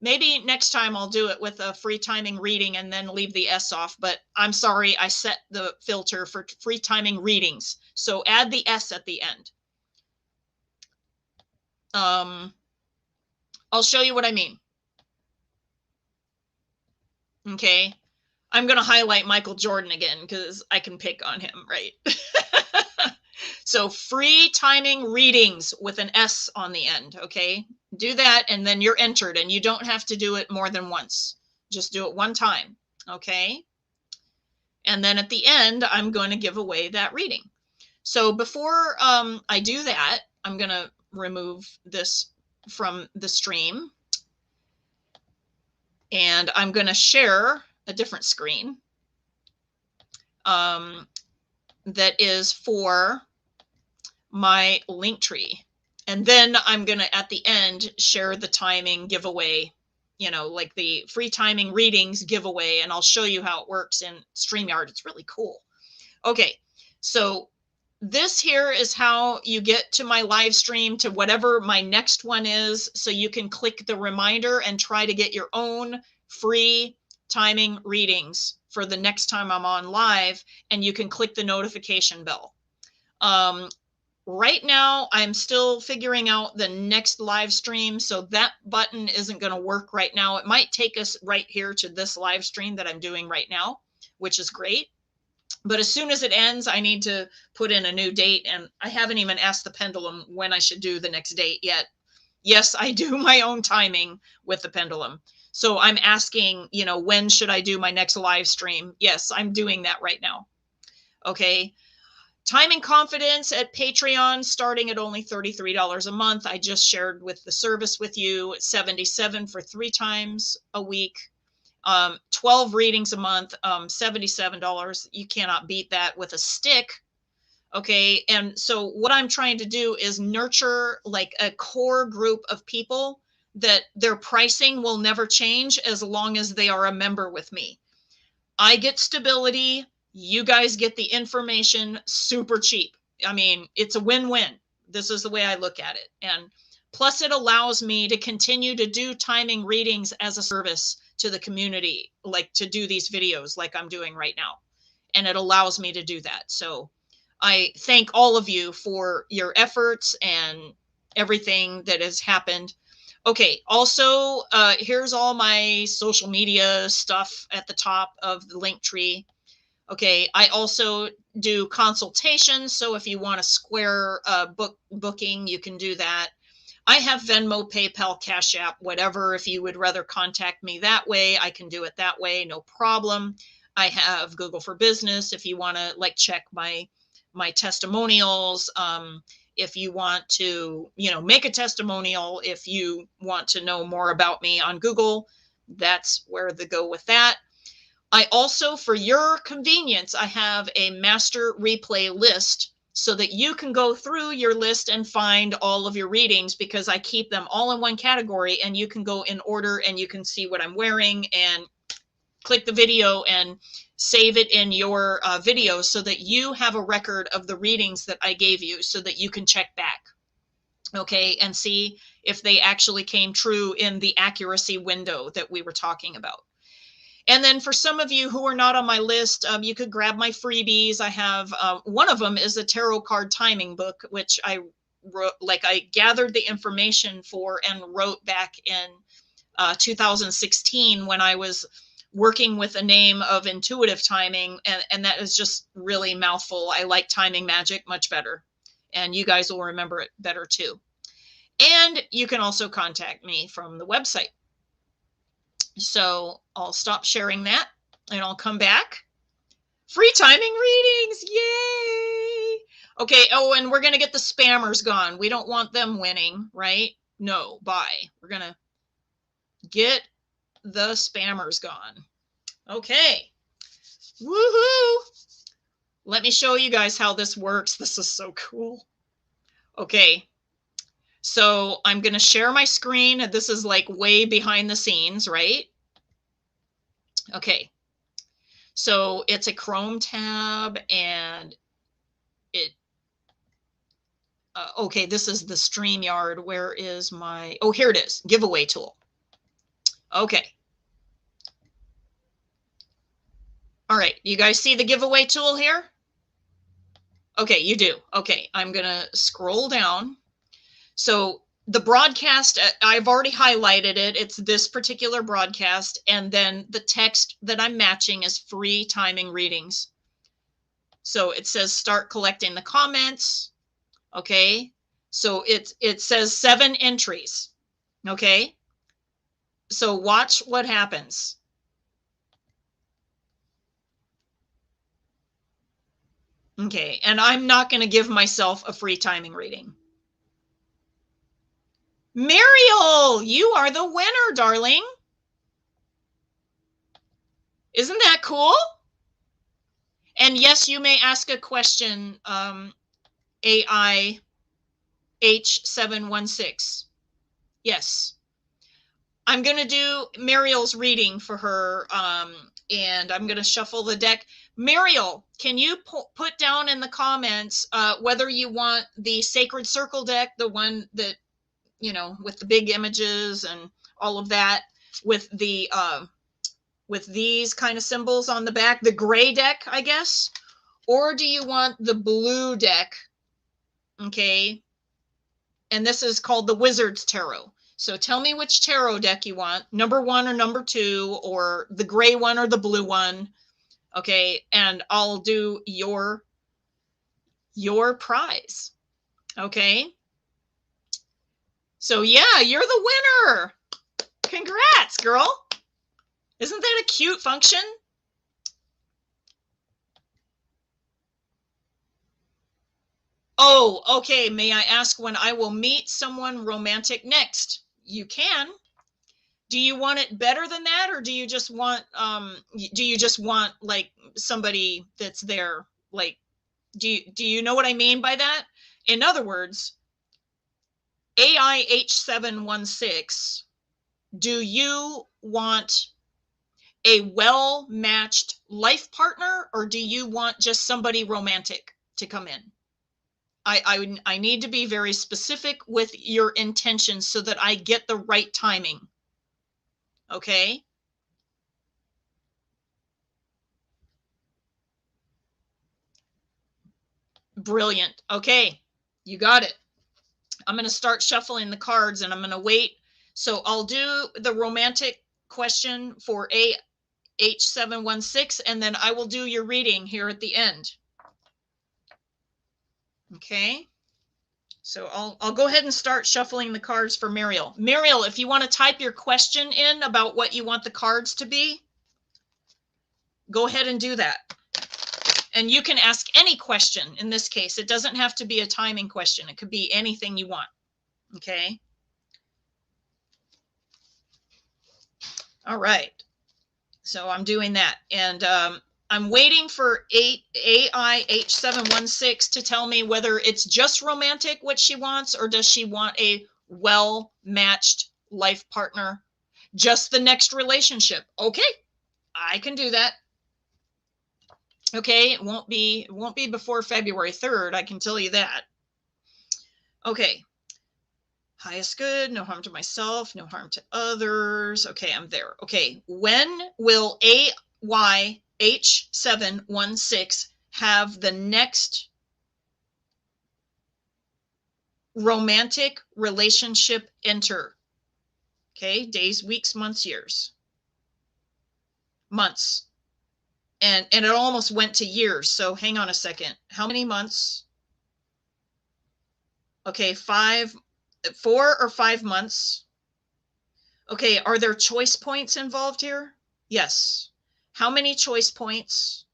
Maybe next time I'll do it with a free timing reading and then leave the S off, but I'm sorry, I set the filter for free timing readings. So add the S at the end. I'll show you what I mean. Okay. I'm going to highlight Michael Jordan again because I can pick on him, right? So free timing readings with an S on the end, okay? Do that, and then you're entered, and you don't have to do it more than once. Just do it one time, okay? And then at the end, I'm going to give away that reading. So before I do that, I'm going to remove this from the stream. And I'm going to share a different screen that is for my link tree. And then I'm going to, at the end, share the timing giveaway, like the free timing readings giveaway. And I'll show you how it works in StreamYard. It's really cool. Okay. So this here is how you get to my live stream, to whatever my next one is. So you can click the reminder and try to get your own free timing readings for the next time I'm on live. And you can click the notification bell. Right now, I'm still figuring out the next live stream. So that button isn't going to work right now. It might take us right here to this live stream that I'm doing right now, which is great. But as soon as it ends, I need to put in a new date. And I haven't even asked the Pendulum when I should do the next date yet. Yes, I do my own timing with the Pendulum. So I'm asking, you know, when should I do my next live stream? Yes, I'm doing that right now. Okay. Time and Confidence at Patreon, starting at only $33 a month. I just shared with the service with you, $77 for 3 times a week. 12 readings a month, $77. You cannot beat that with a stick. Okay. And so what I'm trying to do is nurture like a core group of people that their pricing will never change as long as they are a member with me. I get stability. You guys get the information super cheap. I mean, it's a win-win. This is the way I look at it. And plus it allows me to continue to do timing readings as a service to the community, like to do these videos like I'm doing right now. And it allows me to do that. So I thank all of you for your efforts and everything that has happened. Okay, also, here's all my social media stuff at the top of the link tree. Okay, I also do consultations. So if you want a square booking, you can do that. I have Venmo, PayPal, Cash App, whatever. If you would rather contact me that way, I can do it that way. No problem. I have Google for Business. If you want to like check my testimonials, if you want to, you know, make a testimonial, if you want to know more about me on Google, that's where to go with that. I also, for your convenience, I have a master replay list so that you can go through your list and find all of your readings, because I keep them all in one category and you can go in order and you can see what I'm wearing and click the video and save it in your video so that you have a record of the readings that I gave you so that you can check back, okay, and see if they actually came true in the accuracy window that we were talking about. And then for some of you who are not on my list, you could grab my freebies. I have one of them is a tarot card timing book, which I wrote, like I gathered the information for and wrote back in 2016 when I was working with a name of intuitive timing. And that is just really mouthful. I like timing magic much better. And you guys will remember it better too. And you can also contact me from the website. So I'll stop sharing that and I'll come back. Free timing readings. Yay. Okay. Oh, and we're going to get the spammers gone. We don't want them winning, right? No, bye. We're going to get the spammers gone. Okay. Woohoo. Let me show you guys how this works. This is so cool. Okay. So I'm going to share my screen. This is like way behind the scenes, right? Okay. So it's a Chrome tab and it, okay, this is the StreamYard. Where is my, oh, here it is, giveaway tool. Okay. All right. You guys see the giveaway tool here? Okay, you do. Okay. I'm going to scroll down. So the broadcast, I've already highlighted it. It's this particular broadcast. And then the text that I'm matching is free timing readings. So it says start collecting the comments. Okay. So it says 7 entries. Okay. So watch what happens. Okay. And I'm not going to give myself a free timing reading. Mariel, you are the winner, darling. Isn't that cool? And yes, you may ask a question, AI H716. Yes. I'm going to do Mariel's reading for her And I'm going to shuffle the deck. Muriel, can you put down in the comments whether you want the Sacred Circle deck, the one that, you know, with the big images and all of that, with the with these kind of symbols on the back, the gray deck, I guess, or do you want the blue deck? Okay. And this is called the Wizard's Tarot. So tell me which tarot deck you want, number 1 or number 2, or the gray one or the blue one. Okay. And I'll do your prize. Okay. So yeah, you're the winner. Congrats, girl. Isn't that a cute function? Oh, okay. May I ask when I will meet someone romantic next? You can. Do you want it better than that, or do you just want like somebody that's there? Like, do you know what I mean by that? In other words, AIH716, do you want a well-matched life partner, or do you want just somebody romantic to come in? I need to be very specific with your intentions so that I get the right timing. Okay? Brilliant. Okay, you got it. I'm going to start shuffling the cards and I'm going to wait. So I'll do the romantic question for AH716, and then I will do your reading here at the end. Okay. So I'll go ahead and start shuffling the cards for Muriel. Muriel, if you want to type your question in about what you want the cards to be, go ahead and do that. And you can ask any question in this case. It doesn't have to be a timing question. It could be anything you want. Okay. All right. So I'm doing that. And I'm waiting for AIH716 to tell me whether it's just romantic what she wants, or does she want a well-matched life partner, just the next relationship. Okay, I can do that. Okay, it won't be before February 3rd, I can tell you that. Okay. Highest good, no harm to myself, no harm to others. Okay, I'm there. Okay, when will AYH716 have the next romantic relationship enter? Okay, days, weeks, months, years. Months. And it almost went to years, so hang on a second. How many months? Okay, 4 or 5 months. Okay, are there choice points involved here? Yes. How many choice points?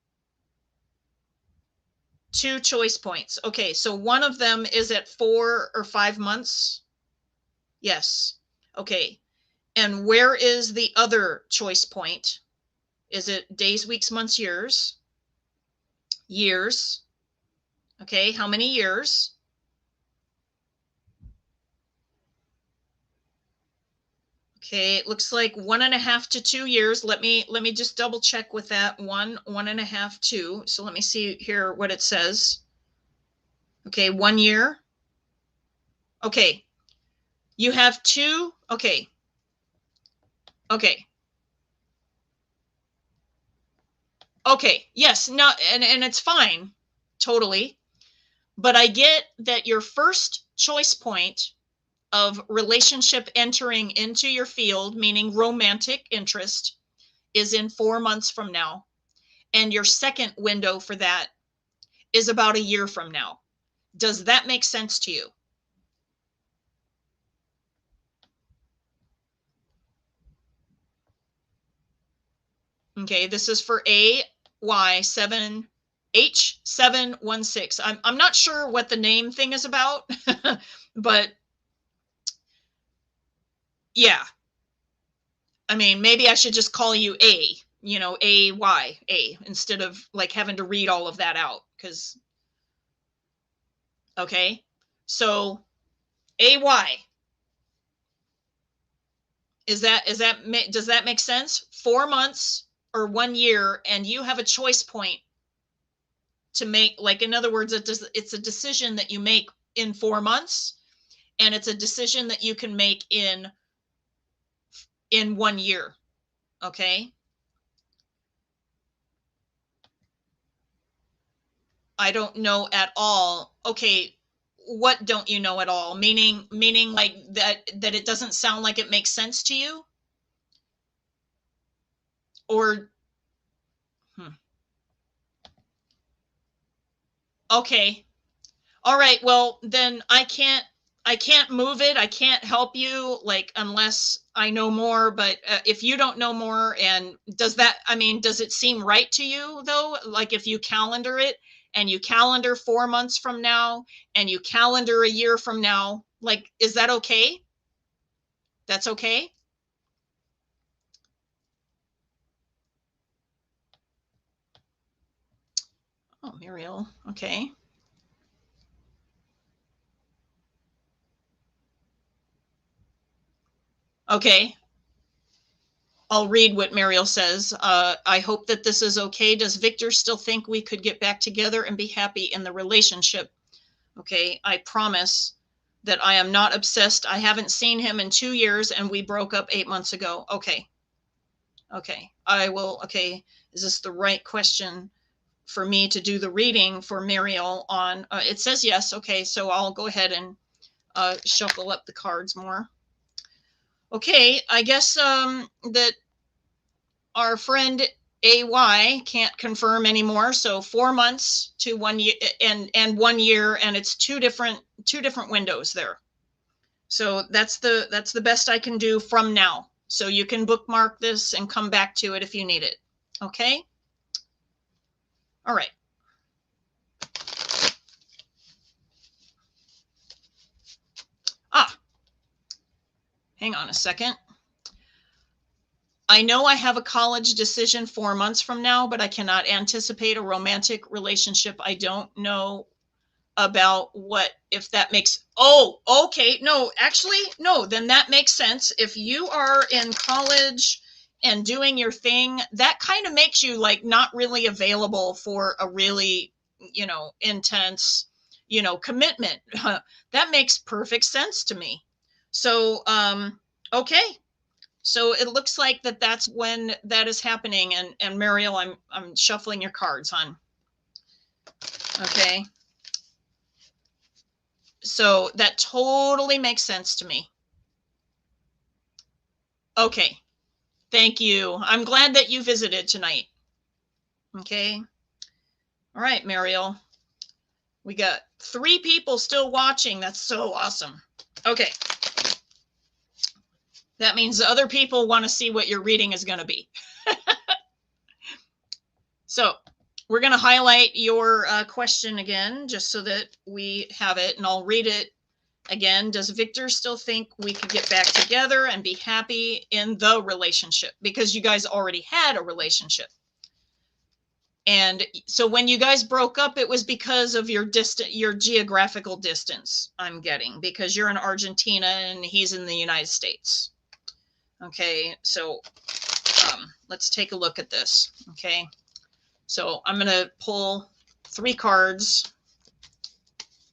2 choice points. Okay, so one of them is at 4 or 5 months? Yes. Okay. And where is the other choice point? Is it days, weeks, months, years? Years. Okay, how many years? Okay, it looks like 1.5 to 2 years. Let me just double check with that. 1.5, 2. So let me see here what it says. Okay, 1 year. Okay, you have 2. Okay. Okay. Okay. Yes. No, and it's fine. Totally. But I get that your first choice point of relationship entering into your field, meaning romantic interest, is in 4 months from now. And your second window for that is about a year from now. Does that make sense to you? Okay, this is for AY7H716. I'm not sure what the name thing is about, but yeah. I mean, maybe I should just call you A, A, instead of like having to read all of that out. Because, okay, so AY. Does that make sense? 4 months or 1 year, and you have a choice point to make, like, in other words, it's a decision that you make in 4 months, and it's a decision that you can make in 1 year. Okay. I don't know at all. Okay. What don't you know at all? Meaning like that it doesn't sound like it makes sense to you? Or, okay. All right. Well, then I can't move it. I can't help you, like, unless I know more. But if you don't know more, and does it seem right to you though? Like, if you calendar it, and you calendar 4 months from now, and you calendar a year from now, like, is that okay? That's okay? Oh, Muriel. Okay. Okay. I'll read what Mariel says. I hope that this is okay. Does Victor still think we could get back together and be happy in the relationship? Okay, I promise that I am not obsessed. I haven't seen him in 2 years, and we broke up 8 months ago. Okay. Okay, I will. Okay, is this the right question for me to do the reading for Mariel on? It says yes. Okay, so I'll go ahead and shuffle up the cards more. Okay, I guess that our friend AY can't confirm anymore. So 4 months to 1 year, and 1 year, and it's two different windows there. So that's the best I can do from now. So you can bookmark this and come back to it if you need it. Okay? All right. Hang on a second. I know I have a college decision 4 months from now, but I cannot anticipate a romantic relationship. I don't know about what, if that makes, oh, okay. No, actually, no, then that makes sense. If you are in college and doing your thing, that kind of makes you, like, not really available for a really, intense, commitment. That makes perfect sense to me. So, okay. So it looks like that's when that is happening. And Mariel, I'm shuffling your cards, hon. Okay. So that totally makes sense to me. Okay. Thank you. I'm glad that you visited tonight. Okay. All right, Mariel. We got 3 people still watching. That's so awesome. Okay. That means the other people want to see what your reading is going to be. So we're going to highlight your question again, just so that we have it, and I'll read it again. Does Victor still think we could get back together and be happy in the relationship? Because you guys already had a relationship. And so when you guys broke up, it was because of your geographical distance, I'm getting, because you're in Argentina and he's in the United States. Okay, so let's take a look at this. Okay, so I'm going to pull 3 cards,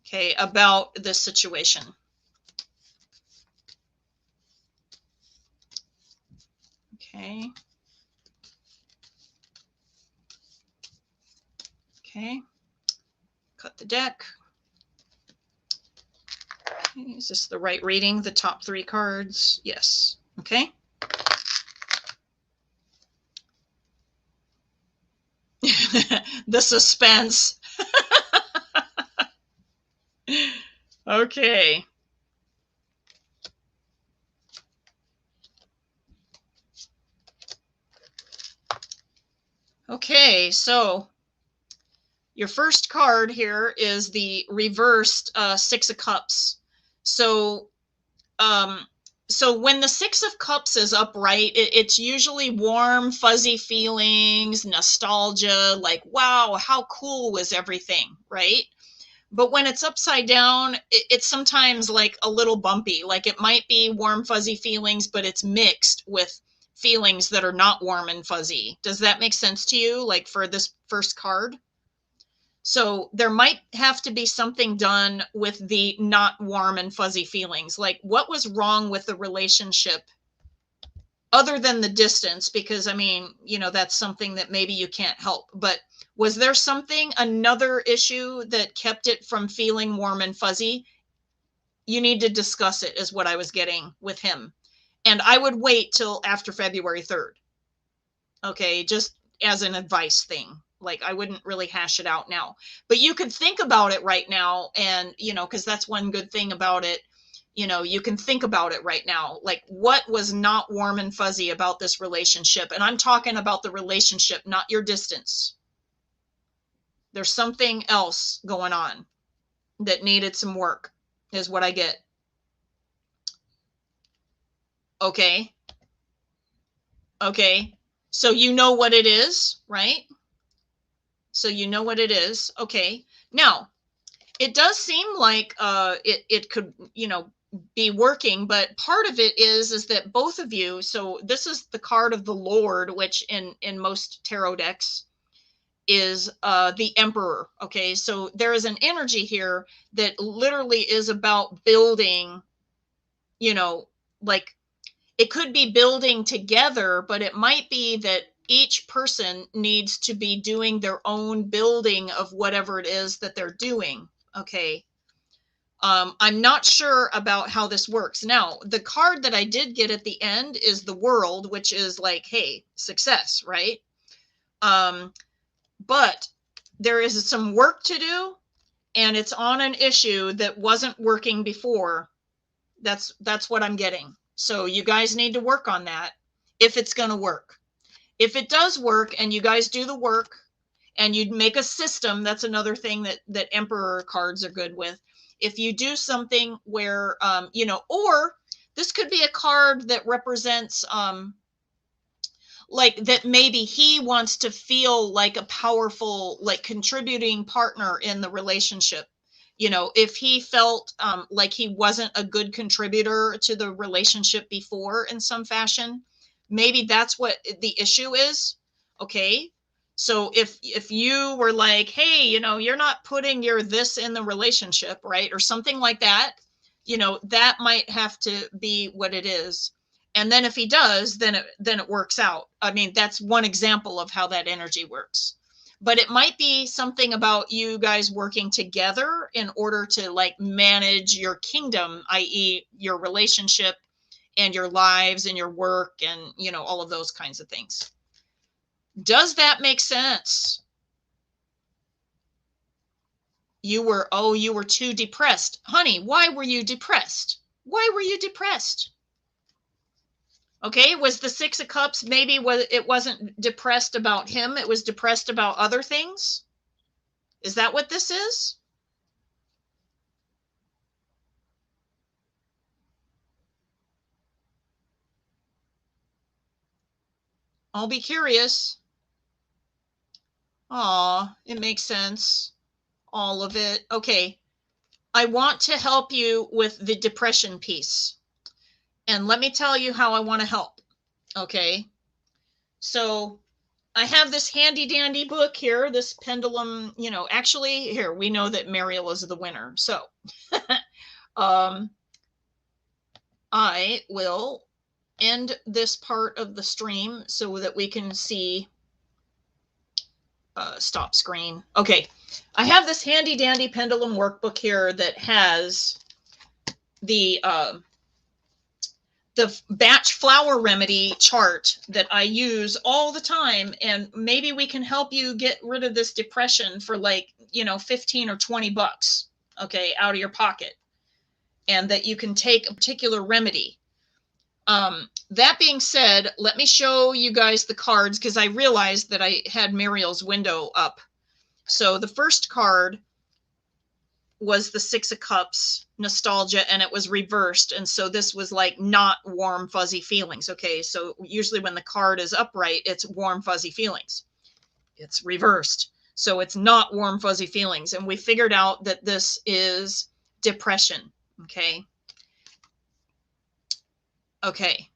okay, about this situation. Okay. Okay. Cut the deck. Okay, is this the right reading? The top 3 cards? Yes. Okay. The suspense. Okay. Okay, so your first card here is the reversed 6 of Cups. So so when the 6 of Cups is upright, it's usually warm, fuzzy feelings, nostalgia, like, wow, how cool was everything, right? But when it's upside down, it's sometimes like a little bumpy. Like, it might be warm, fuzzy feelings, but it's mixed with feelings that are not warm and fuzzy. Does that make sense to you? Like for this first card? So there might have to be something done with the not warm and fuzzy feelings. Like what was wrong with the relationship other than the distance? Because I mean, you know, that's something that maybe you can't help, but was there something, another issue that kept it from feeling warm and fuzzy? You need to discuss it is what I was getting with him. And I would wait till after February 3rd. Okay. Just as an advice thing. Like I wouldn't really hash it out now, but you could think about it right now. And, you know, cause that's one good thing about it. You know, you can think about it right now. Like what was not warm and fuzzy about this relationship? And I'm talking about the relationship, not your distance. There's something else going on that needed some work is what I get. Okay. Okay. So you know what it is, right? So you know what it is. Okay. Now, it does seem like it could, you know, be working, but part of it is that both of you, so this is the card of the Lord, which in most tarot decks is the Emperor. Okay. So there is an energy here that literally is about building, you know, like it could be building together, but it might be that each person needs to be doing their own building of whatever it is that they're doing. Okay. I'm not sure about how this works. Now, the card that I did get at the end is the World, which is like, hey, success, right? But there is some work to do, and it's on an issue that wasn't working before. That's what I'm getting. So you guys need to work on that if it's going to work. If it does work and you guys do the work and you make a system, that's another thing that Emperor cards are good with. If you do something where, you know, or this could be a card that represents, like that maybe he wants to feel like a powerful, like contributing partner in the relationship. You know, if he felt like he wasn't a good contributor to the relationship before in some fashion, maybe that's what the issue is. Okay. So if you were like, hey, you know, you're not putting your this in the relationship, right? Or something like that, you know, that might have to be what it is. And then if he does, then it works out. I mean, that's one example of how that energy works. But it might be something about you guys working together in order to like manage your kingdom, i.e. your relationship and your lives and your work and, you know, all of those kinds of things. Does that make sense? You were too depressed. Honey, why were you depressed? Why were you depressed? Okay, was the Six of Cups, maybe it wasn't depressed about him, it was depressed about other things? Is that what this is? I'll be curious. Aw, it makes sense. All of it. Okay. I want to help you with the depression piece. And let me tell you how I want to help. Okay. So I have this handy dandy book here, this Pendulum, you know, actually here, we know that Mariel is the winner. So I will end this part of the stream so that we can see stop screen. Okay. I have this handy dandy Pendulum workbook here that has the batch flower remedy chart that I use all the time. And maybe we can help you get rid of this depression for like, you know, 15 or 20 bucks, okay, out of your pocket. And that you can take a particular remedy. That being said, let me show you guys the cards because I realized that I had Mariel's window up. So the first card was the Six of Cups, nostalgia, and it was reversed. And so this was like not warm, fuzzy feelings. Okay, so usually when the card is upright, it's warm, fuzzy feelings. It's reversed. So it's not warm, fuzzy feelings. And we figured out that this is depression. Okay. Okay.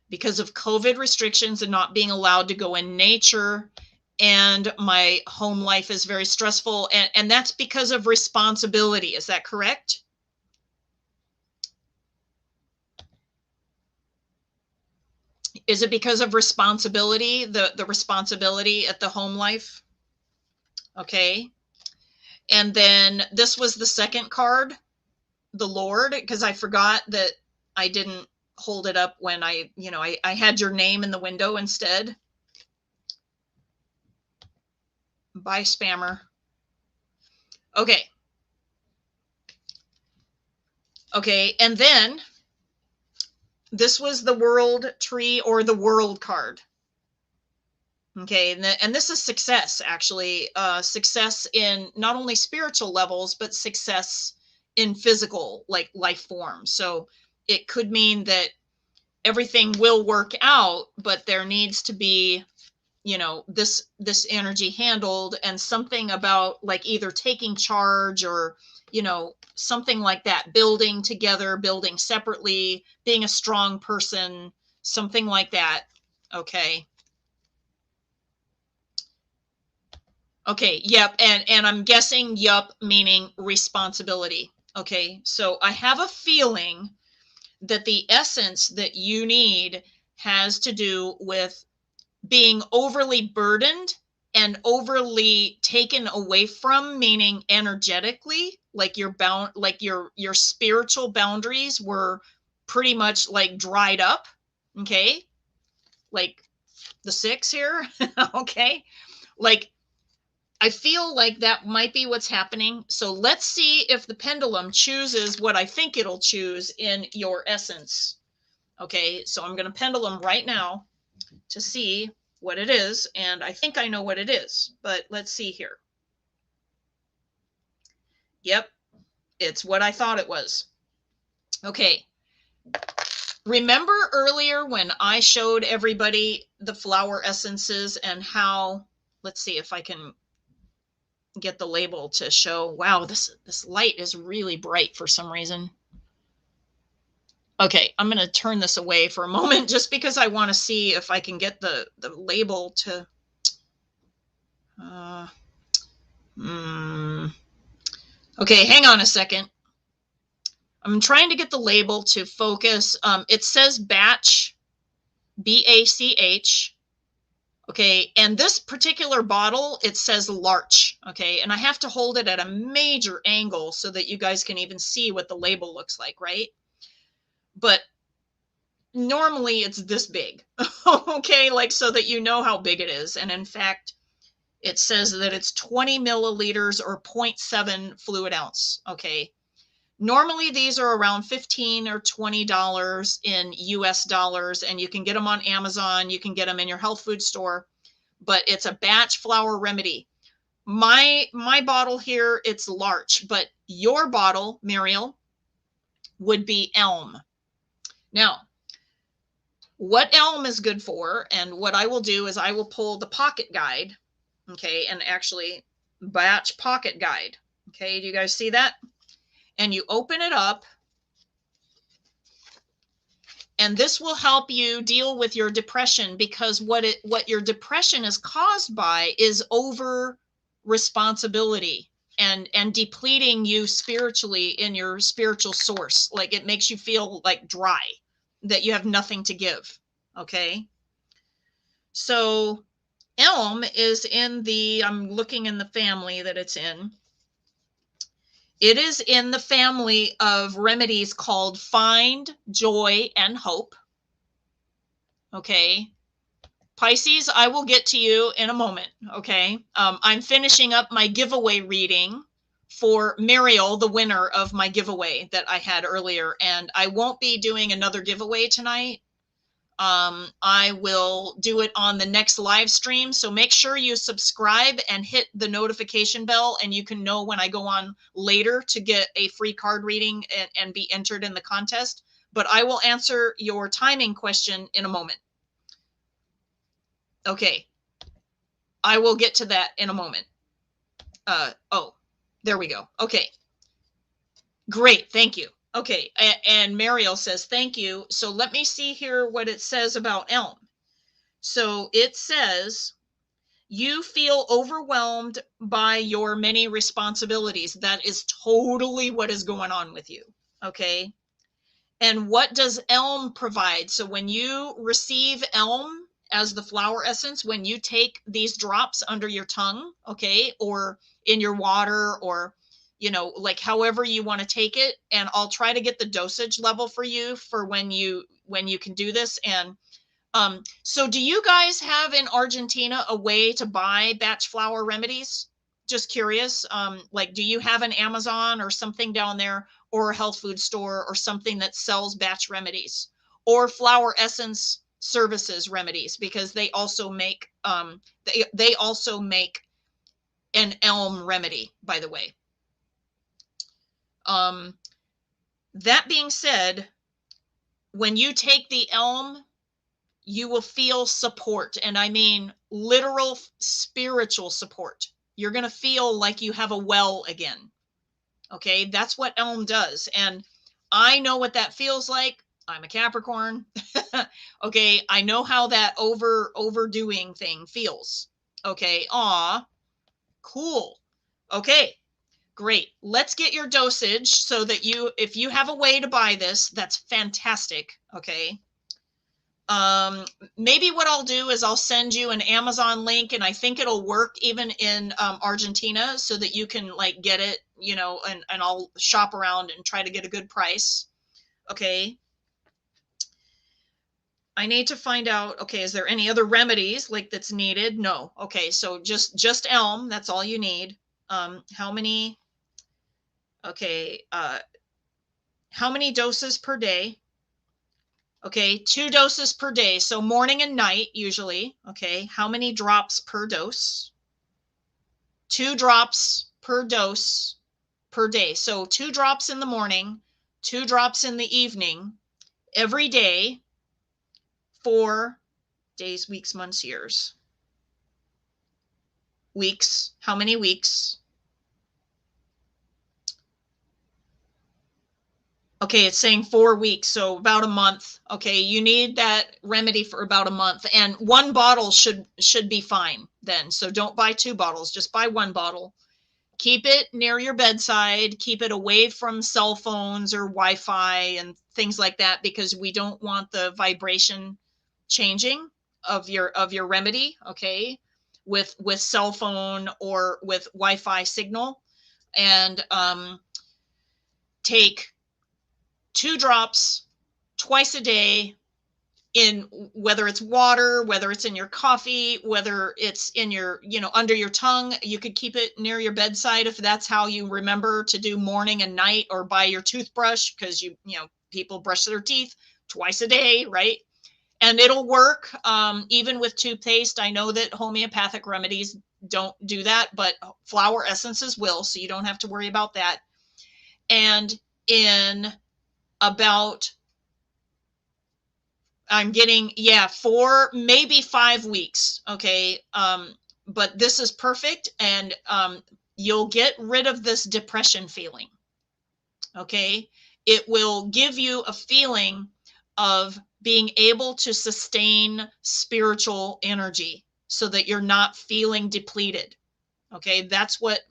because of COVID restrictions and not being allowed to go in nature. And my home life is very stressful. And that's because of responsibility. Is that correct? Is it because of responsibility, the responsibility at the home life? Okay. And then this was the second card, the Lord, because I forgot that I didn't hold it up when I had your name in the window instead. Bye, spammer. Okay. Okay, and then this was the World Tree or the World card. Okay, and this is success, actually. Success in not only spiritual levels, but success in physical, like life form. So it could mean that everything will work out, but there needs to be, this energy handled, and something about like either taking charge or, something like that, building together, building separately, being a strong person, something like that. Okay. Okay, yep, and I'm guessing yup meaning responsibility. Okay, so I have a feeling that the essence that you need has to do with being overly burdened and overly taken away from, meaning energetically, like your spiritual boundaries were pretty much like dried up. Okay, like the 6 here. Okay, like I feel like that might be what's happening. So let's see if the pendulum chooses what I think it'll choose in your essence. Okay, so I'm going to pendulum right now to see what it is. And I think I know what it is, but let's see here. Yep, it's what I thought it was. Okay. Remember earlier when I showed everybody the flower essences and how, let's see if I can get the label to show. Wow, this light is really bright for some reason. Okay, I'm going to turn this away for a moment just because I want to see if I can get the label to okay, hang on a second. I'm trying to get the label to focus. It says batch, BACH. Okay, and this particular bottle, it says larch. Okay, and I have to hold it at a major angle so that you guys can even see what the label looks like, right? But normally it's this big. Okay, like so that you know how big it is. And in fact, it says that it's 20 milliliters or 0.7 fluid ounce. Okay, normally these are around $15 or $20 in US dollars, and you can get them on Amazon. You can get them in your health food store, but it's a batch flower remedy. My bottle here, it's larch, but your bottle, Muriel, would be elm. Now, what elm is good for, and what I will do is I will pull the pocket guide, okay, and actually batch pocket guide. Okay, do you guys see that? And you open it up, and this will help you deal with your depression, because what your depression is caused by is over responsibility and depleting you spiritually in your spiritual source. Like it makes you feel like dry, that you have nothing to give. Okay, so elm is in the, I'm looking in the family that it's in. It is in the family of remedies called Find, Joy, and Hope. Okay. Pisces, I will get to you in a moment. Okay. I'm finishing up my giveaway reading for Muriel, the winner of my giveaway that I had earlier. And I won't be doing another giveaway tonight. I will do it on the next live stream. So make sure you subscribe and hit the notification bell, and you can know when I go on later to get a free card reading and be entered in the contest. But I will answer your timing question in a moment. Okay. I will get to that in a moment. Oh, there we go. Okay. Great. Thank you. Okay, and Mariel says, thank you. So let me see here what it says about elm. So it says, you feel overwhelmed by your many responsibilities. That is totally what is going on with you. Okay. And what does elm provide? So when you receive elm as the flower essence, when you take these drops under your tongue, okay, or in your water, or, you know, like however you want to take it, and I'll try to get the dosage level for you for when you can do this. And so do you guys have in Argentina a way to buy batch flower remedies? Just curious. Like, do you have an Amazon or something down there, or a health food store or something that sells batch remedies or flower essence services remedies? Because they also make, they also make an elm remedy, by the way. That being said, when you take the elm, you will feel support. And I mean literal spiritual support. You're going to feel like you have a well again. Okay. That's what elm does. And I know what that feels like. I'm a Capricorn. Okay. I know how that overdoing thing feels. Okay. Aw, cool. Okay. Great. Let's get your dosage so that if you have a way to buy this, that's fantastic. Okay. Maybe what I'll do is I'll send you an Amazon link, and I think it'll work even in Argentina, so that you can like get it, you know, and I'll shop around and try to get a good price. Okay. I need to find out, okay, is there any other remedies like that's needed? No. Okay. So just elm. That's all you need. How many? Okay. How many doses per day? Okay, 2 doses per day. So morning and night, usually. Okay, how many drops per dose? 2 drops per dose per day. So 2 drops in the morning, 2 drops in the evening, every day for days, weeks, months, years. Weeks. How many weeks? Okay, it's saying 4 weeks, so about a month. Okay, you need that remedy for about a month, and 1 bottle should be fine then. So don't buy 2 bottles, just buy 1 bottle. Keep it near your bedside, keep it away from cell phones or Wi-Fi and things like that, because we don't want the vibration changing of your remedy, okay, with cell phone or with Wi-Fi signal. And take 2 drops twice a day, in whether it's water, whether it's in your coffee, whether it's in your, you know, under your tongue. You could keep it near your bedside if that's how you remember to do morning and night, or by your toothbrush, because you know, people brush their teeth twice a day, right? And it'll work. Even with toothpaste, I know that homeopathic remedies don't do that, but flower essences will, so you don't have to worry about that. And in about, I'm getting, 4, maybe 5 weeks. Okay. But this is perfect. And you'll get rid of this depression feeling. Okay. It will give you a feeling of being able to sustain spiritual energy, so that you're not feeling depleted. Okay. That's what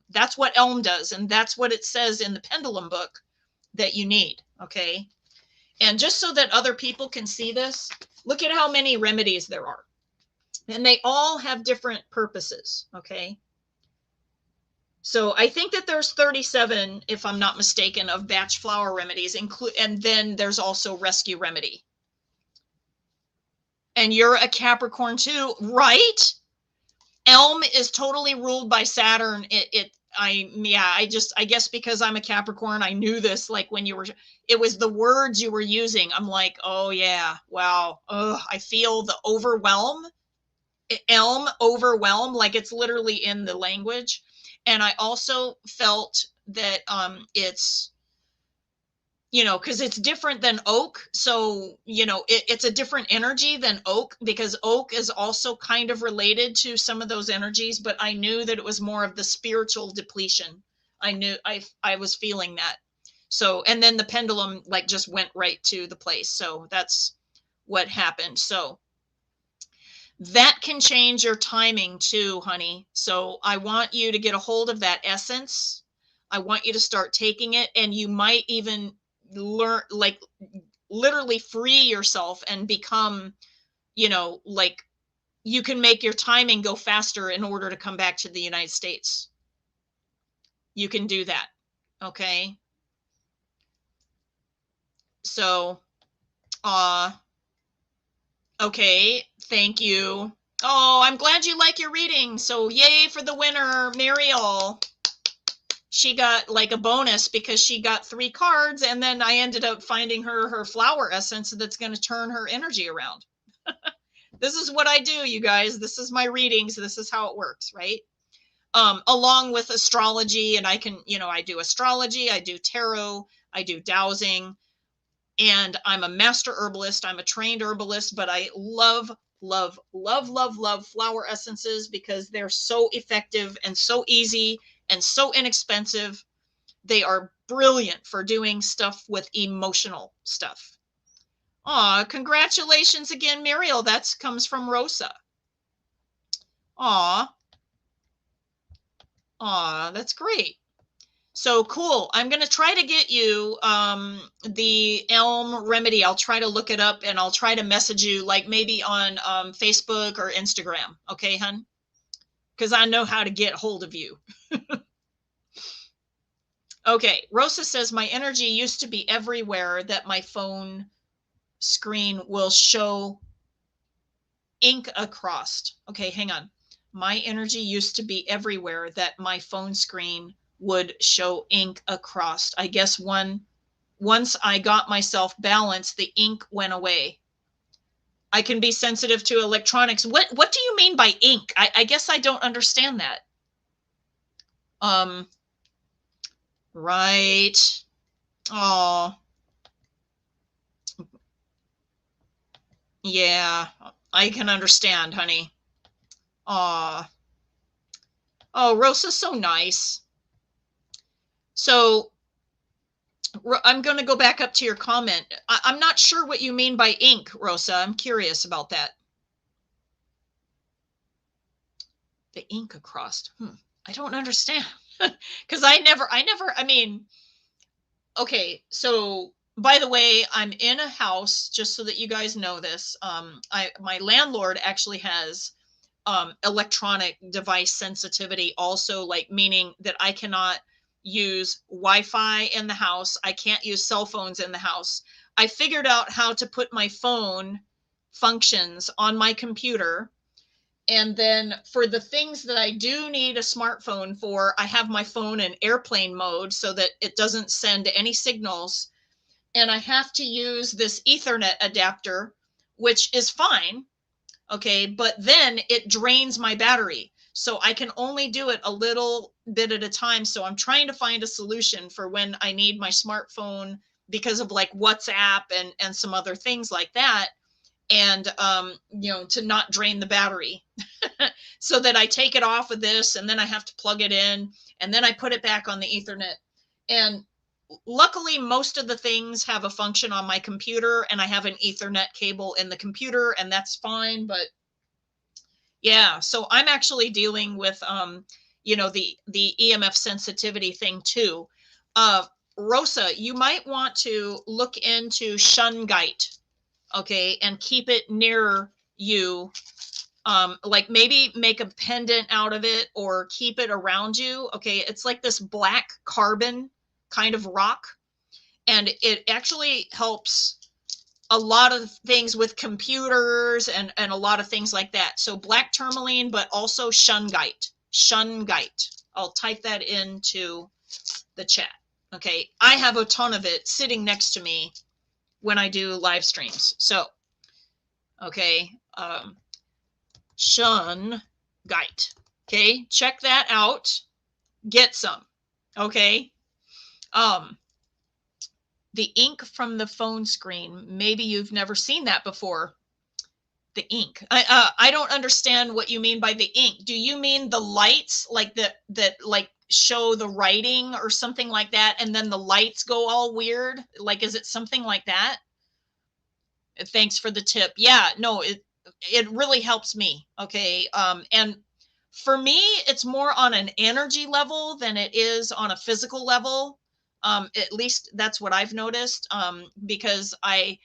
elm does. And that's what it says in the Pendulum book that you need. Okay. And just so that other people can see this, look at how many remedies there are. And they all have different purposes, okay? So I think that there's 37, if I'm not mistaken, of batch flower remedies, and then there's also rescue remedy. And you're a Capricorn too, right? Elm is totally ruled by Saturn. I guess because I'm a Capricorn, I knew this, like when it was the words you were using. I'm like, oh yeah, wow. I feel the overwhelm, elm overwhelm, like it's literally in the language. And I also felt that, it's, you know, because it's different than oak. So, you know, it's a different energy than oak, because oak is also kind of related to some of those energies, but I knew that it was more of the spiritual depletion. I knew I was feeling that. So, and then the pendulum like just went right to the place. So that's what happened. So that can change your timing too, honey. So I want you to get a hold of that essence. I want you to start taking it, and you might even learn, like literally free yourself and become, like you can make your timing go faster in order to come back to the United States. You can do that. Okay. So, okay. Thank you. Oh, I'm glad you like your reading. So yay for the winner, Mariel. She got like a bonus because she got 3 cards, and then I ended up finding her flower essence that's going to turn her energy around. This is what I do, you guys. This is my readings. This is how it works, right? Along with astrology, and I can, I do astrology, I do tarot, I do dowsing, and I'm a master herbalist. I'm a trained herbalist, but I love, love, love, love, love flower essences because they're so effective and so easy and so inexpensive. They are brilliant for doing stuff with emotional stuff. Aw, congratulations again, Muriel. That comes from Rosa. Aw. Aw, that's great. So cool. I'm going to try to get you the Elm remedy. I'll try to look it up, and I'll try to message you like maybe on Facebook or Instagram. Okay, hun? Because I know how to get hold of you. Okay, Rosa says, my energy used to be everywhere that my phone screen will show ink across. Okay, hang on. My energy used to be everywhere that my phone screen would show ink across. I guess once I got myself balanced, the ink went away. I can be sensitive to electronics. What do you mean by ink? I guess I don't understand that. Right. Oh, yeah, I can understand, honey. Oh, Rosa's so nice. So I'm going to go back up to your comment. I'm not sure what you mean by ink, Rosa. I'm curious about that. The ink across. I don't understand. Because I mean, okay, so by the way, I'm in a house, just so that you guys know this. My landlord actually has electronic device sensitivity also, like meaning that I cannot use Wi-Fi in the house. I can't use cell phones in the house. I figured out how to put my phone functions on my computer. And then for the things that I do need a smartphone for, I have my phone in airplane mode so that it doesn't send any signals. And I have to use this Ethernet adapter, which is fine. Okay, but then it drains my battery. So I can only do it a little bit at a time. So I'm trying to find a solution for when I need my smartphone because of like WhatsApp and some other things like that. And, to not drain the battery so that I take it off of this, and then I have to plug it in, and then I put it back on the Ethernet. And luckily, most of the things have a function on my computer, and I have an Ethernet cable in the computer, and that's fine. But yeah, so I'm actually dealing with, the EMF sensitivity thing too. Rosa, you might want to look into shungite, okay, and keep it near you. Like maybe make a pendant out of it or keep it around you. Okay, it's like this black carbon kind of rock, and it actually helps a lot of things with computers and a lot of things like that. So black tourmaline, but also shungite. I'll type that into the chat. Okay, I have a ton of it sitting next to me when I do live streams. So, okay, shungite. Okay, check that out. Get some. Okay. The ink from the phone screen. Maybe you've never seen that before. The ink. I don't understand what you mean by the ink. Do you mean the lights, like that like show the writing or something like that, and then the lights go all weird? Like, is it something like that? Thanks for the tip. Yeah, no, it really helps me. Okay. And for me, it's more on an energy level than it is on a physical level. At least that's what I've noticed. Because I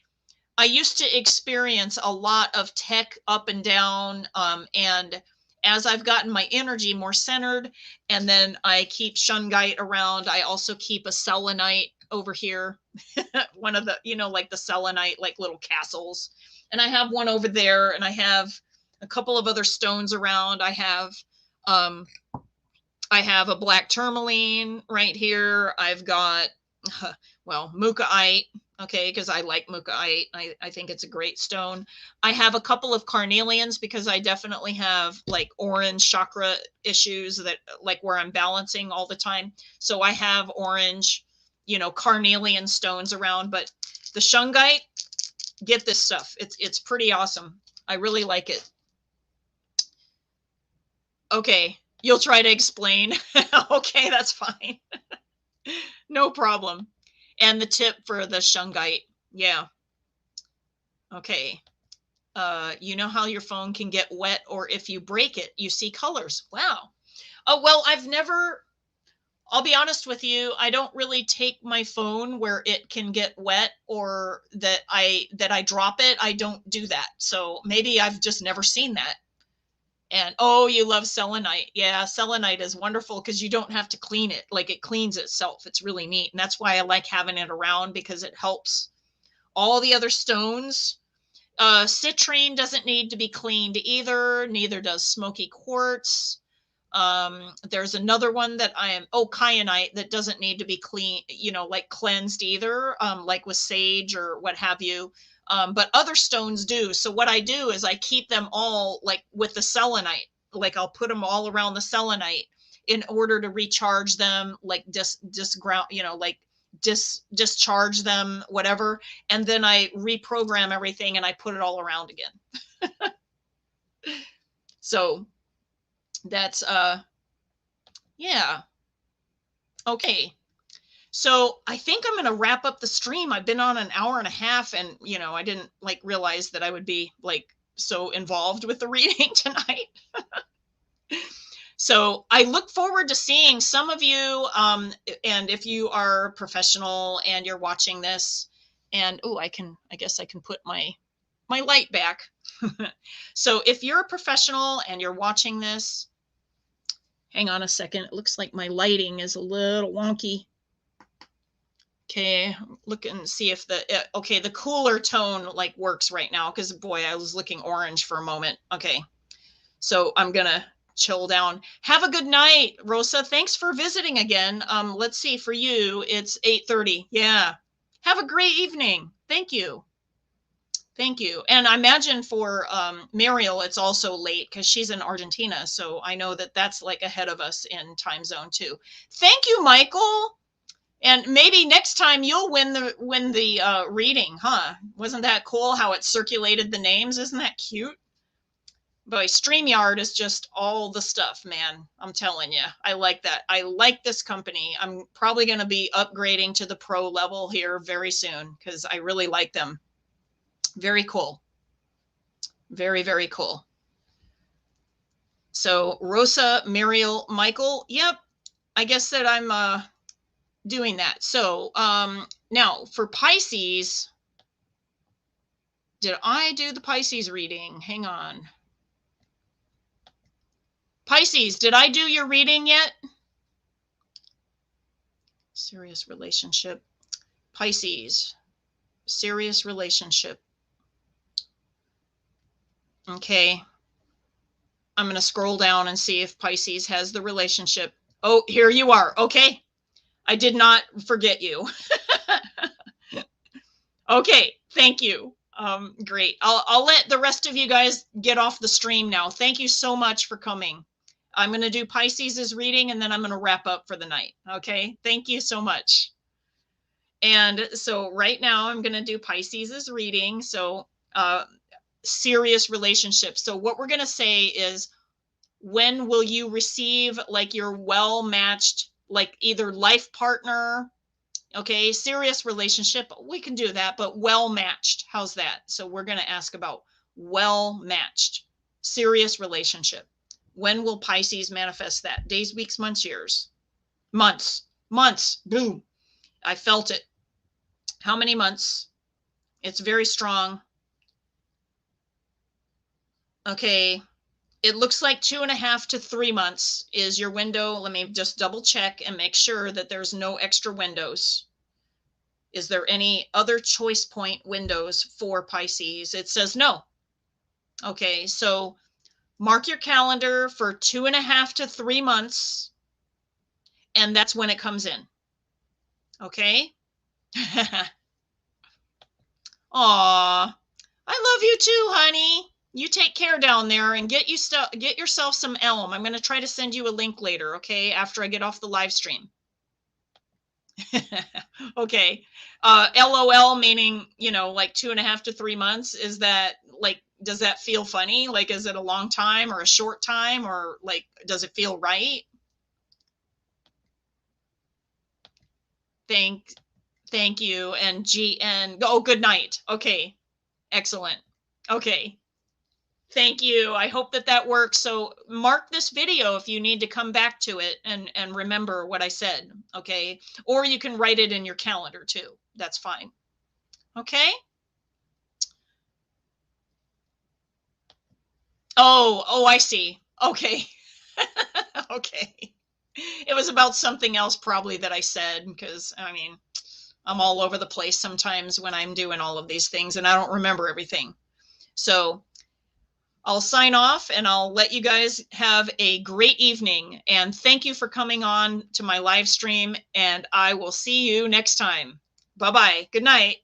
used to experience a lot of tech up and down. And as I've gotten my energy more centered, and then I keep shungite around, I also keep a selenite over here. One of the, like the selenite, like little castles. And I have one over there, and I have a couple of other stones around. Um, I have a black tourmaline right here. I've got, well, mukaite. Okay, because I like mukaite. I think it's a great stone. I have a couple of carnelians because I definitely have like orange chakra issues that like where I'm balancing all the time. So I have orange, carnelian stones around, but the shungite, get this stuff. It's pretty awesome. I really like it. Okay, you'll try to explain. Okay, that's fine. No problem. And the tip for the shungite. Yeah. Okay. You know how your phone can get wet, or if you break it, you see colors. Wow. Oh, well, I'll be honest with you, I don't really take my phone where it can get wet or that I drop it. I don't do that. So maybe I've just never seen that. And oh, you love selenite. Yeah, selenite is wonderful because you don't have to clean it. Like it cleans itself. It's really neat. And that's why I like having it around, because it helps all the other stones. Citrine doesn't need to be cleaned either. Neither does smoky quartz. There's another one that kyanite, that doesn't need to be clean, like cleansed either, like with sage or what have you. But other stones do. So what I do is I keep them all like with the selenite, like I'll put them all around the selenite in order to recharge them, like ground, like discharge them, whatever. And then I reprogram everything and I put it all around again. So that's, yeah. Okay. So I think I'm going to wrap up the stream. I've been on an hour and a half, and, I didn't like realize that I would be like so involved with the reading tonight. So I look forward to seeing some of you. And if you are professional and you're watching this, and I guess I can put my light back. So if you're a professional and you're watching this, hang on a second. It looks like my lighting is a little wonky. Okay, look and see if the cooler tone like works right now, because boy, I was looking orange for a moment. Okay, so I'm gonna chill down. Have a good night, Rosa. Thanks for visiting again. Let's see, for you, it's 8:30. Yeah. Have a great evening. Thank you. Thank you. And I imagine for Muriel, it's also late because she's in Argentina. So I know that that's like ahead of us in time zone too. Thank you, Michael. And maybe next time you'll win the reading, huh? Wasn't that cool how it circulated the names? Isn't that cute? Boy, StreamYard is just all the stuff, man. I'm telling you. I like that. I like this company. I'm probably going to be upgrading to the pro level here very soon because I really like them. Very cool. Very, very cool. So Rosa, Muriel, Michael. Yep. I guess that I'm doing that. So now for Pisces, did I do the Pisces reading? Hang on. Pisces, did I do your reading yet? Serious relationship. Pisces, serious relationship. Okay. I'm going to scroll down and see if Pisces has the relationship. Oh, here you are. Okay. I did not forget you. Okay. Thank you. Great. I'll let the rest of you guys get off the stream now. Thank you so much for coming. I'm going to do Pisces' reading and then I'm going to wrap up for the night. Okay. Thank you so much. And so right now I'm going to do Pisces' reading. So, serious relationships. So what we're going to say is When will you receive like your well-matched, like either life partner, okay, serious relationship, we can do that, but well-matched, how's that? So we're going to ask about well-matched, serious relationship. When will Pisces manifest that? Days, weeks, months, years? Months, boom. I felt it. How many months? It's very strong. Okay. It looks like 2.5 to 3 months is your window. Let me just double check and make sure that there's no extra windows. Is there any other choice point windows for Pisces? It says no. Okay, so mark your calendar for 2.5 to 3 months, and that's when it comes in. Okay? Aw, I love you too, honey. You take care down there and get yourself some elm. I'm going to try to send you a link later, okay, after I get off the live stream. Okay. LOL meaning, like 2.5 to 3 months. Is that like, does that feel funny? Like, is it a long time or a short time, or like, does it feel right? Thank you. And GN. Oh, good night. Okay. Excellent. Okay. Thank you. I hope that works. So mark this video if you need to come back to it and remember what I said. Okay. Or you can write it in your calendar too. That's fine. Okay. Oh, I see. Okay. Okay. It was about something else probably that I said, because I mean, I'm all over the place sometimes when I'm doing all of these things and I don't remember everything. So I'll sign off and I'll let you guys have a great evening. And thank you for coming on to my live stream. And I will see you next time. Bye-bye. Good night.